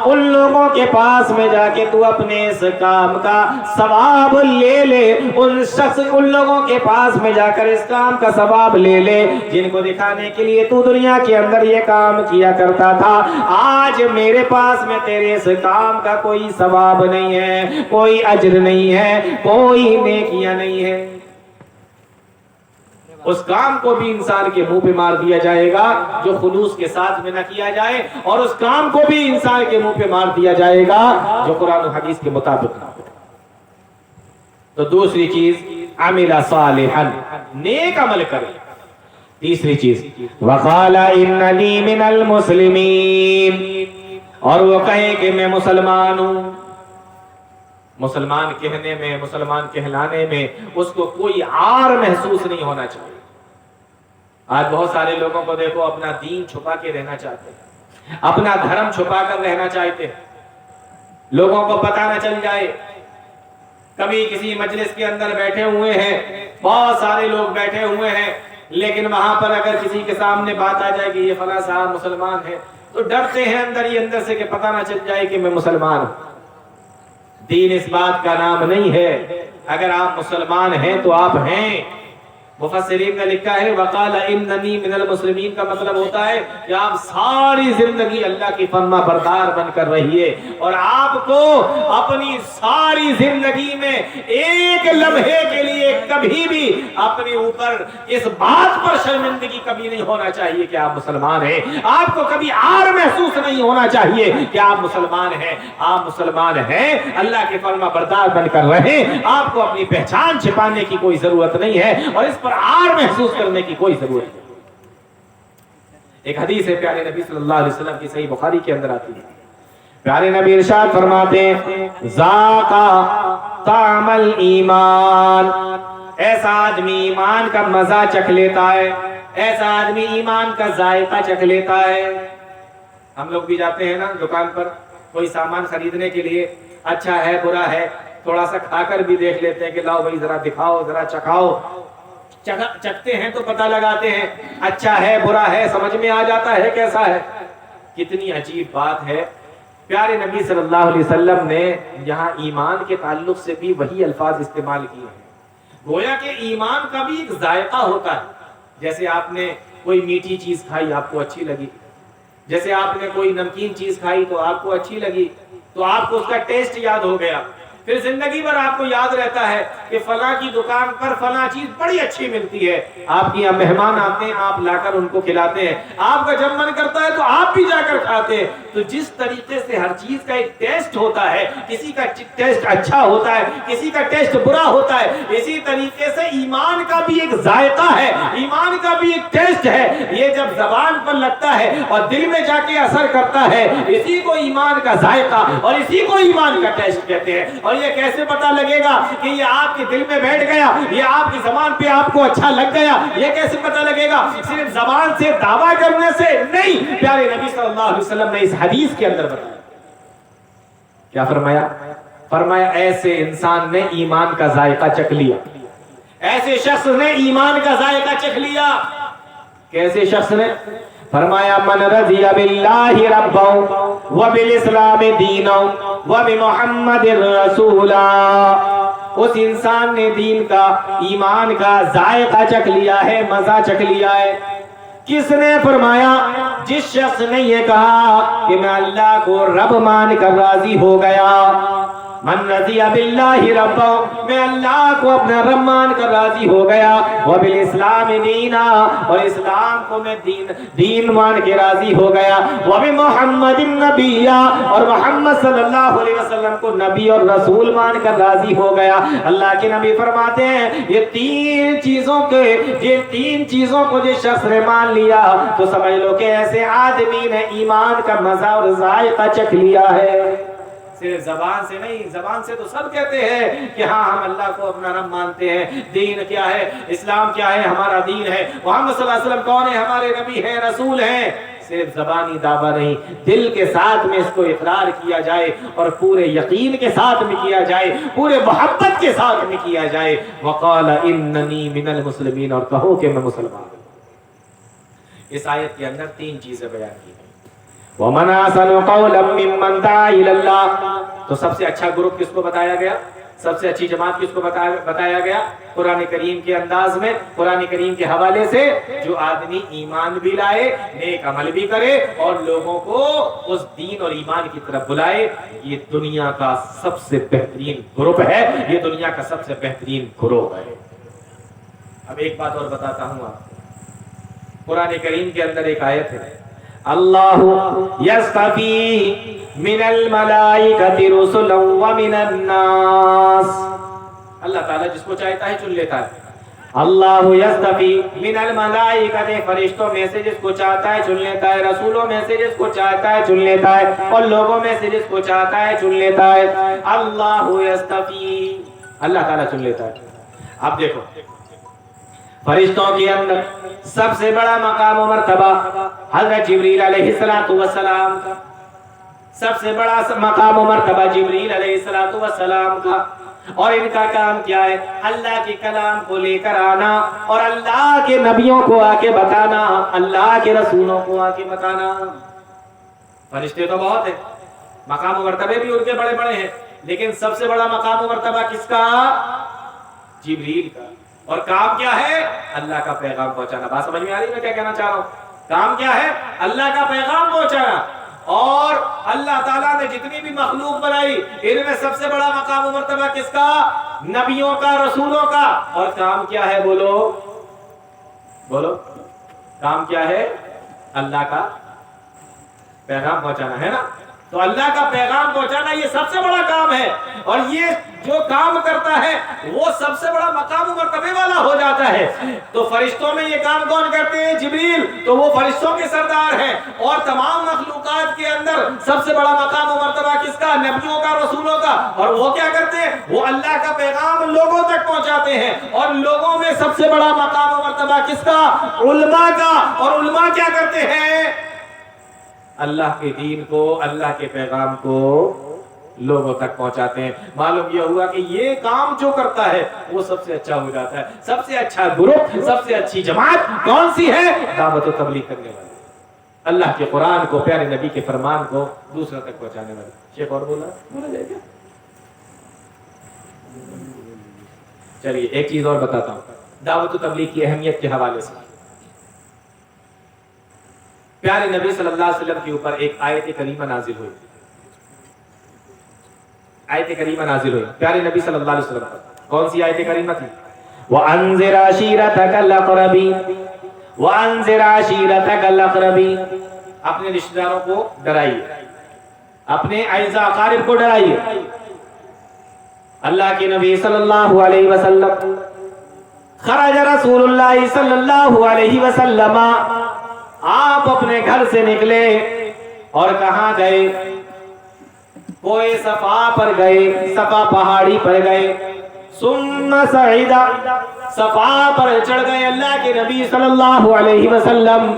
ان لوگوں کے پاس میں جا کے تو اپنے اس کام کا ثواب لے لے، ان لوگوں کے پاس میں جا کر اس کام کا ثواب لے لے جن کو دکھانے کے لیے تو دنیا کے اندر یہ کام کیا کرتا تھا، آج میرے پاس میں تیرے اس کام کا کوئی ثواب نہیں ہے، کوئی اجر نہیں ہے، کوئی نیکیاں نہیں ہے۔ اس کام کو بھی انسان کے منہ پہ مار دیا جائے گا جو خلوص کے ساتھ میں نہ کیا جائے، اور اس کام کو بھی انسان کے منہ پہ مار دیا جائے گا جو قرآن و حدیث کے مطابق نہ ہو۔ تو دوسری چیز عمل صالحا، نیک عمل کرے۔ تیسری چیز وقال اننی من المسلمین، اور وہ کہے کہ میں مسلمان ہوں۔ مسلمان کہنے میں، مسلمان کہلانے میں اس کو کوئی عار محسوس نہیں ہونا چاہیے۔ آج بہت سارے لوگوں کو دیکھو اپنا دین چھپا کے رہنا چاہتے ہیں، اپنا دھرم چھپا کر رہنا چاہتے ہیں، لوگوں کو پتہ نہ چل جائے۔ کبھی کسی مجلس کے اندر بیٹھے ہوئے ہیں، بہت سارے لوگ بیٹھے ہوئے ہیں، لیکن وہاں پر اگر کسی کے سامنے بات آ جائے کہ یہ فلاں صاحب مسلمان ہے تو ڈرتے ہیں اندر ہی اندر سے کہ پتہ نہ چل جائے کہ میں مسلمان ہوں۔ دین اس بات کا نام نہیں ہے، اگر آپ مسلمان ہیں تو آپ ہیں۔ مفسرین نے لکھا ہے وقال اننی من المسلمین کا مطلب ہوتا ہے کہ آپ ساری زندگی اللہ کی فرما بردار بن کر رہیے، اور آپ کو اپنی ساری زندگی میں ایک لمحے کے لیے کبھی بھی اپنے اوپر اس بات پر شرمندگی کبھی نہیں ہونا چاہیے کہ آپ مسلمان ہیں۔ آپ کو کبھی عار محسوس نہیں ہونا چاہیے کہ آپ مسلمان ہیں۔ آپ مسلمان ہیں، اللہ کے فرما بردار بن کر رہیں، آپ کو اپنی پہچان چھپانے کی کوئی ضرورت نہیں ہے اور اس پر عار محسوس کرنے کی کوئی ضرورت نہیں۔ ایک حدیث ہے پیارے نبی صلی اللہ علیہ وسلم کی، صحیح بخاری کے اندر آتی ہے، پیارے نبی ارشاد فرماتے ہیں ذاق طعم الایمان، ایسا آدمی ایمان کا مزہ چکھ لیتا ہے، ایسا آدمی ایمان کا ذائقہ چکھ لیتا ہے۔ ہم لوگ بھی جاتے ہیں نا دکان پر کوئی سامان خریدنے کے لیے، اچھا ہے برا ہے تھوڑا سا کھا کر بھی دیکھ لیتے ہیں کہ لاؤ بھائی ذرا دکھاؤ ذرا چکھاؤ، چکھتے ہیں تو پتہ لگاتے ہیں اچھا ہے برا ہے، سمجھ میں آ جاتا ہے کیسا ہے۔ کتنی عجیب بات ہے، پیارے نبی صلی اللہ علیہ وسلم نے یہاں ایمان کے تعلق سے بھی وہی الفاظ استعمال کیے ہیں۔ گویا کہ ایمان کا بھی ایک ذائقہ ہوتا ہے۔ جیسے آپ نے کوئی میٹھی چیز کھائی آپ کو اچھی لگی، جیسے آپ نے کوئی نمکین چیز کھائی تو آپ کو اچھی لگی، تو آپ کو اس کا ٹیسٹ یاد ہو گیا، پھر زندگی بھر آپ کو یاد رہتا ہے کہ فلاں کی دکان پر فلاں چیز بڑی اچھی ملتی ہے، آپ کے یہاں مہمان آتے ہیں آپ لا کر ان کو کھلاتے ہیں، آپ کا جب من کرتا ہے تو آپ بھی جا کر کھاتے ہیں۔ تو جس طریقے سے ہر چیز کا ایک ٹیسٹ ہوتا ہے، کسی کا ٹیسٹ اچھا ہوتا ہے کسی کا ٹیسٹ برا ہوتا ہے، اسی طریقے سے ایمان کا بھی ایک ذائقہ ہے، ایمان کا بھی ایک ٹیسٹ ہے۔ یہ جب زبان پر لگتا ہے اور دل میں جا کے اثر کرتا ہے، اسی کو ایمان کا ذائقہ اور اسی کو ایمان کا ٹیسٹ کہتے ہیں۔ اور یہ کیسے پتہ لگے گا کہ یہ آپ کے دل میں بیٹھ گیا، یہ آپ کی زبان پہ آپ کو اچھا لگ گیا؟ یہ کیسے پتہ لگے گا؟ صرف زبان سے دعویٰ کرنے سے نہیں، پیارے نبی صلی اللہ علیہ وسلم نے اس حدیث کے اندر بتایا، کیا فرمایا؟ فرمایا ایسے انسان نے ایمان کا ذائقہ چکھ لیا، ایسے شخص نے ایمان کا ذائقہ چکھ لیا۔ کیسے شخص نے؟ فرمایا من رضی باللہ ربا وبالاسلام دینا وبمحمد رسولا، اس انسان نے دین کا ایمان کا ذائقہ چکھ لیا ہے، مزہ چکھ لیا ہے۔ کس نے؟ فرمایا جس شخص نے یہ کہا کہ میں اللہ کو رب مان کر راضی ہو گیا، من رضی باللہ ربا، میں اللہ کو اپنا رب مان کر راضی ہو گیا، وبالاسلام دینا، اور اسلام کو میں دین مان کے راضی ہو گیا، وبمحمد النبی، اور محمد صلی اللہ علیہ وسلم کو نبی اور رسول مان کر راضی ہو گیا۔ اللہ کے نبی فرماتے ہیں یہ تین چیزوں کو جس شخص نے مان لیا تو سمجھ لو کہ ایسے آدمی نے ایمان کا مزہ اور ذائقہ چکھ لیا ہے۔ صرف زبان سے نہیں، زبان سے تو سب کہتے ہیں کہ ہاں ہم اللہ کو اپنا رب مانتے ہیں، دین کیا ہے، اسلام کیا ہے، ہمارا دین ہے، محمد صلی اللہ علیہ وسلم کون ہے، ہمارے نبی ہیں، رسول ہیں۔ صرف زبانی دعویٰ نہیں، دل کے ساتھ میں اس کو اقرار کیا جائے اور پورے یقین کے ساتھ میں کیا جائے، پورے محبت کے ساتھ میں کیا جائے۔ وقال اننی من المسلمین، اور کہو کہ میں مسلمان ہوں۔ اس آیت کے اندر تین چیزیں بیان کی ہیں۔ وَمَنْ أَحْسَنُ قَوْلًا مِّمَّنْ دَعَا إِلَى اللَّهِ، تو سب سے اچھا گروپ کس کو بتایا گیا؟ سب سے اچھی جماعت کس کو بتایا گیا؟ قرآن کریم کے انداز میں، قرآن کریم کے حوالے سے، جو آدمی ایمان بھی لائے، نیک عمل بھی کرے اور لوگوں کو اس دین اور ایمان کی طرف بلائے۔ یہ دنیا کا سب سے بہترین گروپ ہے، یہ دنیا کا سب سے بہترین گروہ ہے۔ اب ایک بات اور بتاتا ہوں آپ کو، قرآن کریم کے اندر ایک آیت ہے، اللہ یصطفی من الملائکۃ رسلا ومن الناس، اللہ تعالیٰ جس کو چاہتا ہے چن لیتا ہے۔ اللہ یصطفی من الملائکۃ، فرشتوں میں سے جس کو چاہتا ہے چن لیتا ہے، رسولوں میں سے جس کو چاہتا ہے چن لیتا ہے، اور لوگوں میں سے جس کو چاہتا ہے چن لیتا ہے۔ اللہ یصطفی، اللہ تعالیٰ چن لیتا ہے۔ اب دیکھو فرشتوں کے اندر سب سے بڑا مقام و مرتبہ حضرت جبریل علیہ السلام کا، سب سے بڑا مقام و مرتبہ جبریل علیہ السلام کا، اور ان کا کام کیا ہے؟ اللہ کے کلام کو لے کر آنا اور اللہ کے نبیوں کو آ کے بتانا، اللہ کے رسولوں کو آ کے بتانا۔ فرشتے تو بہت ہیں، مقام و مرتبے بھی ان کے بڑے بڑے ہیں، لیکن سب سے بڑا مقام و مرتبہ کس کا؟ جبریل کا۔ اور کام کیا ہے؟ اللہ کا پیغام پہنچانا۔ بات سمجھ میں آ رہی ہے میں کیا کہنا چاہ رہا ہوں؟ کام کیا ہے؟ اللہ کا پیغام پہنچانا۔ اور اللہ تعالیٰ نے جتنی بھی مخلوق بنائی ان میں سب سے بڑا مقام و مرتبہ کس کا؟ نبیوں کا، رسولوں کا۔ اور کام کیا ہے؟ بولو بولو، کام کیا ہے؟ اللہ کا پیغام پہنچانا ہے نا۔ تو اللہ کا پیغام پہنچانا یہ سب سے بڑا کام ہے، اور یہ جو کام کرتا ہے وہ سب سے بڑا مقام و مرتبے والا ہو جاتا ہے. تو فرشتوں میں یہ کام کون کرتے ہیں؟ جبریل. تو وہ فرشتوں کے سردار ہیں. اور تمام مخلوقات کے اندر سب سے بڑا مقام و مرتبہ کس کا؟ نبیوں کا، رسولوں کا. اور وہ کیا کرتے ہیں؟ وہ اللہ کا پیغام لوگوں تک پہنچاتے ہیں. اور لوگوں میں سب سے بڑا مقام و مرتبہ کس کا؟ علماء کا. اور علماء کیا کرتے ہیں؟ اللہ کے دین کو، اللہ کے پیغام کو لوگوں تک پہنچاتے ہیں. معلوم یہ ہوا کہ یہ کام جو کرتا ہے وہ سب سے اچھا ہو جاتا ہے. سب سے اچھا گروپ، سب سے اچھی جماعت کون سی ہے؟ دعوت و تبلیغ کرنے والی، اللہ کے قرآن کو، پیارے نبی کے فرمان کو دوسروں تک پہنچانے والی. شیخ اور بولا جائے گا. چلیے ایک چیز اور بتاتا ہوں دعوت و تبلیغ کی اہمیت کے حوالے سے. پیارے نبی صلی اللہ علیہ وسلم کے اوپر ایک آیت کریمہ نازل ہوئی. آیت کریمہ نازل ہوئی پیارے نبی صلی اللہ علیہ وسلم پر. کون سی آیت کریمہ تھی؟ وَأَنذِرْ عَشِيرَتَكَ الْأَقْرَبِينَ وَأَنذِرْ عَشِيرَتَكَ الْأَقْرَبِينَ. اپنے رشتہ داروں کو ڈرائیے، اپنے اعزاء اقارب کو ڈرائیے. اللہ کے نبی صلی اللہ علیہ وسلم خرج رسول اللہ صلی اللہ علیہ وسلم، آپ اپنے گھر سے نکلے اور کہاں گئے؟ کوئی صفا پر گئے، صفا پہاڑی پر گئے. ثم صعد، صفا پر چڑھ گئے اللہ کے نبی صلی اللہ علیہ وسلم.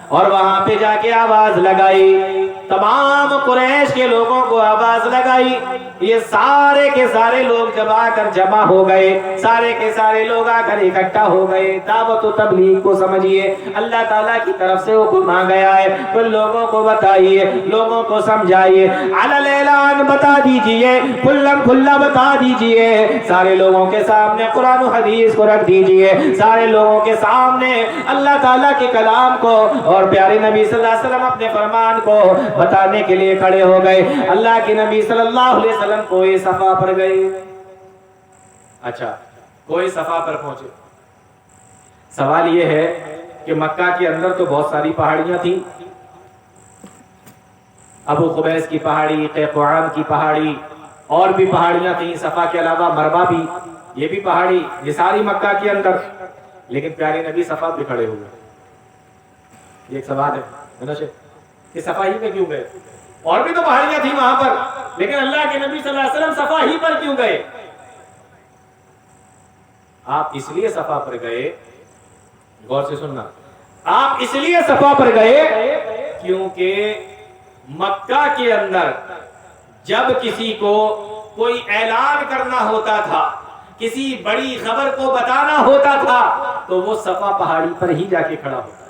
اور وہاں پہ جا کے آواز لگائی، تمام قریش کے لوگوں کو آواز لگائی. یہ سارے کے سارے لوگ جب آ کر جمع ہو گئے، سارے کے سارے لوگ آ کر اکٹھا ہو گئے. دعوت و تبلیغ کو سمجھیے اللہ تعالیٰ کی طرف سے حکم آ گیا ہے، تو لوگوں کو بتائیے، لوگوں کو سمجھائیے، علل اعلان بتا دیجئے، کھلم کھلا بتا دیجئے. سارے لوگوں کے سامنے قرآن و حدیث کو رکھ دیجئے، سارے لوگوں کے سامنے اللہ تعالیٰ کے کلام کو اور پیارے نبی صلی اللہ علیہ وسلم اپنے فرمان کو بتانے کے لیے کھڑے ہو گئے. اللہ کے نبی صلی اللہ علیہ وسلم کوئی صفا پر گئے. اچھا کوئی صفا پر پہنچے. سوال یہ ہے کہ مکہ کے اندر تو بہت ساری پہاڑیاں تھیں، ابو قبیس کی پہاڑی، قیقوعان کی پہاڑی، اور بھی پہاڑیاں تھیں صفا کے علاوہ، مروا بھی، یہ بھی پہاڑی، یہ ساری مکہ کے اندر. لیکن پیارے نبی صفا پہ کھڑے ہوئے. یہ ایک سوال ہے کہ صفا ہی پہ کیوں گئے؟ اور بھی تو پہاڑیاں تھیں وہاں پر، لیکن اللہ کے نبی صلی اللہ علیہ وسلم صفا ہی پر کیوں گئے؟ آپ اس لیے صفا پر گئے، غور سے سننا، آپ اس لیے صفا پر گئے کیونکہ مکہ کے اندر جب کسی کو کوئی اعلان کرنا ہوتا تھا، کسی بڑی خبر کو بتانا ہوتا تھا، تو وہ صفا پہاڑی پر ہی جا کے کھڑا ہوتا.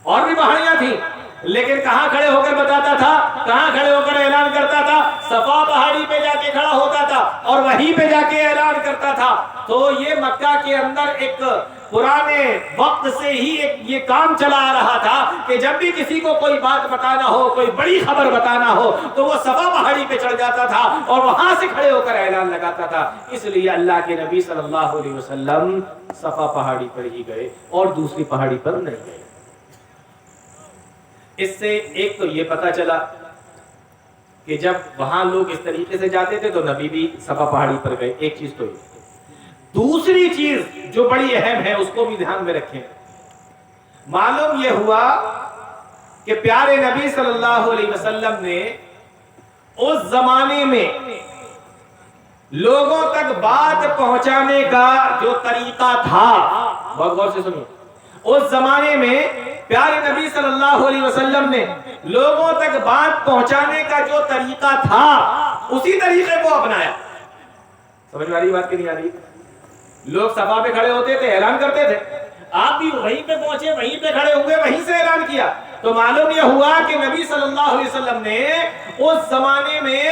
اور بھی پہاڑیاں تھیں، لیکن کہاں کھڑے ہو کر بتاتا تھا؟ کہاں کھڑے ہو کر اعلان کرتا تھا؟ صفا پہاڑی پہ جا کے کھڑا ہوتا تھا اور وہیں پہ جا کے اعلان کرتا تھا. تو یہ مکہ کے اندر ایک پرانے وقت سے ہی یہ کام چلا آ رہا تھا کہ جب بھی کسی کو کوئی بات بتانا ہو، کوئی بڑی خبر بتانا ہو، تو وہ صفا پہاڑی پہ چڑھ جاتا تھا اور وہاں سے کھڑے ہو کر اعلان لگاتا تھا. اس لیے اللہ کے نبی صلی اللہ علیہ وسلم صفا پہاڑی پر ہی گئے اور دوسری پہاڑی پر نہیں گئے. اس سے ایک تو یہ پتا چلا کہ جب وہاں لوگ اس طریقے سے جاتے تھے تو نبی بھی صفا پہاڑی پر گئے. ایک چیز تو یہ. دوسری چیز جو بڑی اہم ہے اس کو بھی دھیان میں رکھیں. معلوم یہ ہوا کہ پیارے نبی صلی اللہ علیہ وسلم نے اس زمانے میں لوگوں تک بات پہنچانے کا جو طریقہ تھا، بہت غور سے سنو، اس زمانے میں پیارے نبی صلی اللہ علیہ وسلم نے لوگوں تک بات پہنچانے کا جو طریقہ تھا اسی طریقے کو اپنایا. سمجھ میں آ رہی بات کہ نہیں آ رہی؟ لوگ صفا پہ کھڑے ہوتے تھے، اعلان کرتے تھے، آپ بھی وہیں پہ پہنچے، وہیں پہ کھڑے ہوئے، وہیں سے اعلان کیا. تو معلوم یہ ہوا کہ نبی صلی اللہ علیہ وسلم نے اس زمانے میں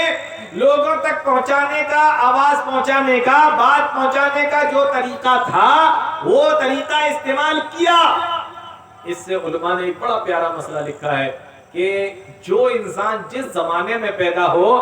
لوگوں تک پہنچانے کا، آواز پہنچانے کا، بات پہنچانے کا جو طریقہ تھا وہ طریقہ استعمال کیا. اس سے علماء نے ایک بڑا پیارا مسئلہ لکھا ہے کہ جو انسان جس زمانے میں پیدا ہو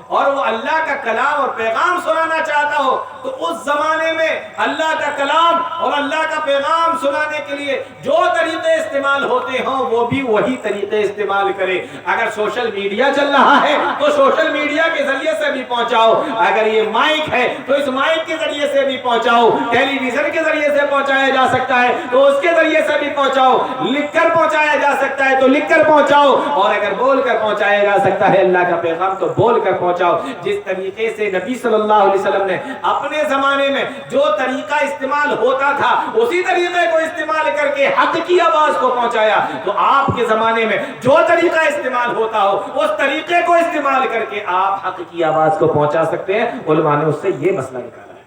اور وہ اللہ کا کلام اور پیغام سنانا چاہتا ہو تو اس زمانے میں اللہ کا کلام اور اللہ کا پیغام سنانے کے لیے جو طریقے استعمال ہوتے ہوں وہ بھی وہی طریقے استعمال کرے. اگر سوشل میڈیا چل رہا ہے تو سوشل میڈیا کے ذریعے سے بھی پہنچاؤ, اگر یہ مائک ہے تو اس مائک کے ذریعے سے بھی پہنچاؤ, ٹیلی ویژن کے ذریعے سے پہنچایا جا سکتا ہے تو اس کے ذریعے سے بھی پہنچاؤ, لکھ کر پہنچایا جا سکتا ہے تو لکھ کر پہنچاؤ, اور اگر بول کر پہنچایا جا سکتا ہے اللہ کا پیغام تو بول کر پہنچاؤ. جس طریقے سے نبی صلی اللہ علیہ وسلم نے اپنے زمانے میں جو طریقہ استعمال ہوتا تھا اسی طریقے کو استعمال کر کے حق کی آواز کو پہنچایا, تو آپ کے زمانے میں جو طریقہ استعمال ہوتا ہو اس طریقے کو استعمال کر کے آپ حق کی آواز کو پہنچا سکتے ہیں. علماء نے اس سے یہ مسئلہ نکالا ہے.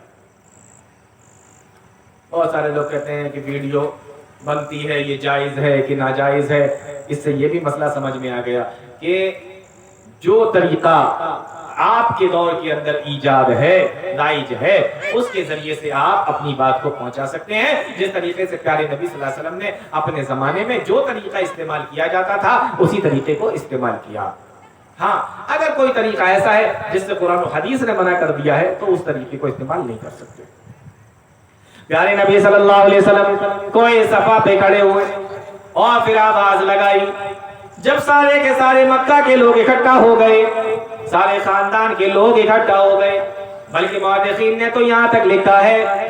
بہت سارے لوگ کہتے ہیں کہ ویڈیو بنتی ہے یہ جائز ہے کہ ناجائز ہے. اس سے یہ بھی مسئلہ سمجھ میں آ گیا کہ جو طریقہ آپ کے دور کے اندر ایجاد ہے, رائج ہے, اس کے ذریعے سے آپ اپنی بات کو پہنچا سکتے ہیں. جس طریقے سے پیارے نبی صلی اللہ علیہ وسلم نے اپنے زمانے میں جو طریقہ استعمال کیا جاتا تھا اسی طریقے کو استعمال کیا. ہاں, اگر کوئی طریقہ ایسا ہے جس سے قرآن و حدیث نے منع کر دیا ہے تو اس طریقے کو استعمال نہیں کر سکتے. پیارے نبی صلی اللہ علیہ وسلم کوئی صفا پہ کھڑے ہوئے اور پھر آواز لگائی. جب سارے کے سارے مکہ کے لوگ اکٹھا ہو گئے, سارے خاندان کے لوگ اکٹھا ہو گئے, بلکہ مؤرخین نے تو یہاں تک لکھا ہے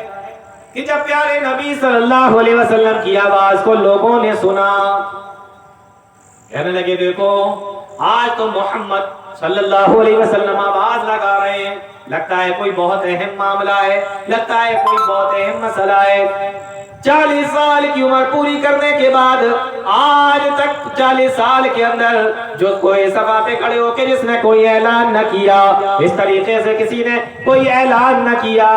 کہ جب پیارے نبی صلی اللہ علیہ وسلم کی آواز کو لوگوں نے سنا, کہنے لگے دیکھو آج تو محمد صلی اللہ علیہ وسلم آواز لگا رہے ہیں, لگتا ہے کوئی بہت اہم معاملہ ہے, لگتا ہے کوئی بہت اہم مسئلہ ہے. 40 سال کی عمر پوری کرنے کے بعد آج تک 40 سال کے اندر جو کوئی صفا پہ کھڑے ہو کے جس نے کوئی اعلان نہ کیا, اس طریقے سے کسی نے کوئی اعلان نہ کیا,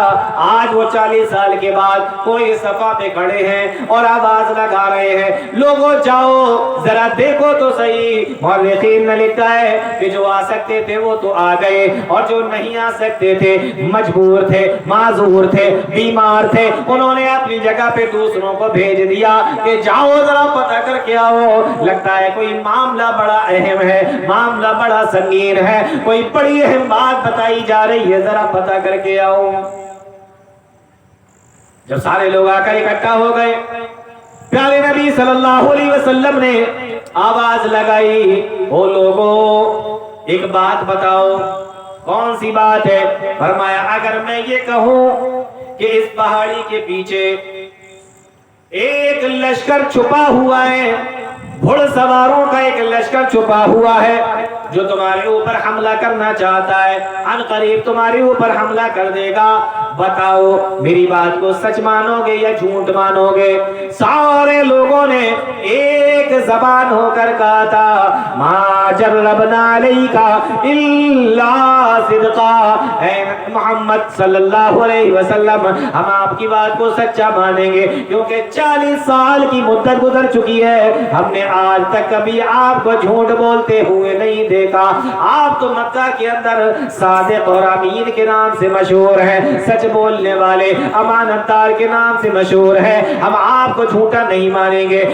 آج وہ 40 سال کے بعد کوئی صفا پہ کھڑے ہیں اور آواز لگا رہے ہیں, لوگوں جاؤ ذرا دیکھو تو صحیح. مؤرخین نے لکھا ہے کہ جو آ سکتے تھے وہ تو آ گئے, اور جو نہیں آ سکتے تھے, مجبور تھے, معذور تھے, بیمار تھے, انہوں نے اپنی جگہ پہ دوسروں کو بھیج دیا کہ جاؤ ذرا پتہ کر کے آؤ, لگتا ہے کوئی معاملہ بڑا اہم ہے, معاملہ بڑا سنگین ہے, کوئی بڑی اہم بات بتائی جا رہی ہے, ذرا پتہ کر کے آؤ. جب سارے لوگ آ کر اکٹھا ہو گئے, پیارے نبی صلی اللہ علیہ وسلم نے آواز لگائی, او لوگوں ایک بات بتاؤ. کون سی بات ہے؟ فرمایا اگر میں یہ کہوں کہ اس پہاڑی کے پیچھے ایک لشکر چھپا ہوا ہے, گھڑ سواروں کا ایک لشکر چھپا ہوا ہے جو تمہارے اوپر حملہ کرنا چاہتا ہے, ان قریب تمہارے اوپر حملہ کر دے گا, بتاؤ میری بات کو سچ مانو گے یا جھوٹ مانو گے؟ سارے لوگوں نے ایک زبان ہو کر کہا تھا ما جربنا علیک الا صدقا, اے محمد صلی اللہ علیہ وسلم ہم آپ کی بات کو سچا مانیں گے, کیونکہ 40 سال کی مدت گزر چکی ہے, ہم نے آج تک کبھی آپ کو جھوٹ بولتے ہوئے نہیں دیکھا. آپ تو مکہ کے اندر صادق اور امین کے نام سے مشہور ہیں, سچ بولنے والے, امانت دار کے نام سے مشہور ہے, ہم آپ کو جھوٹا نہیں مانیں گے.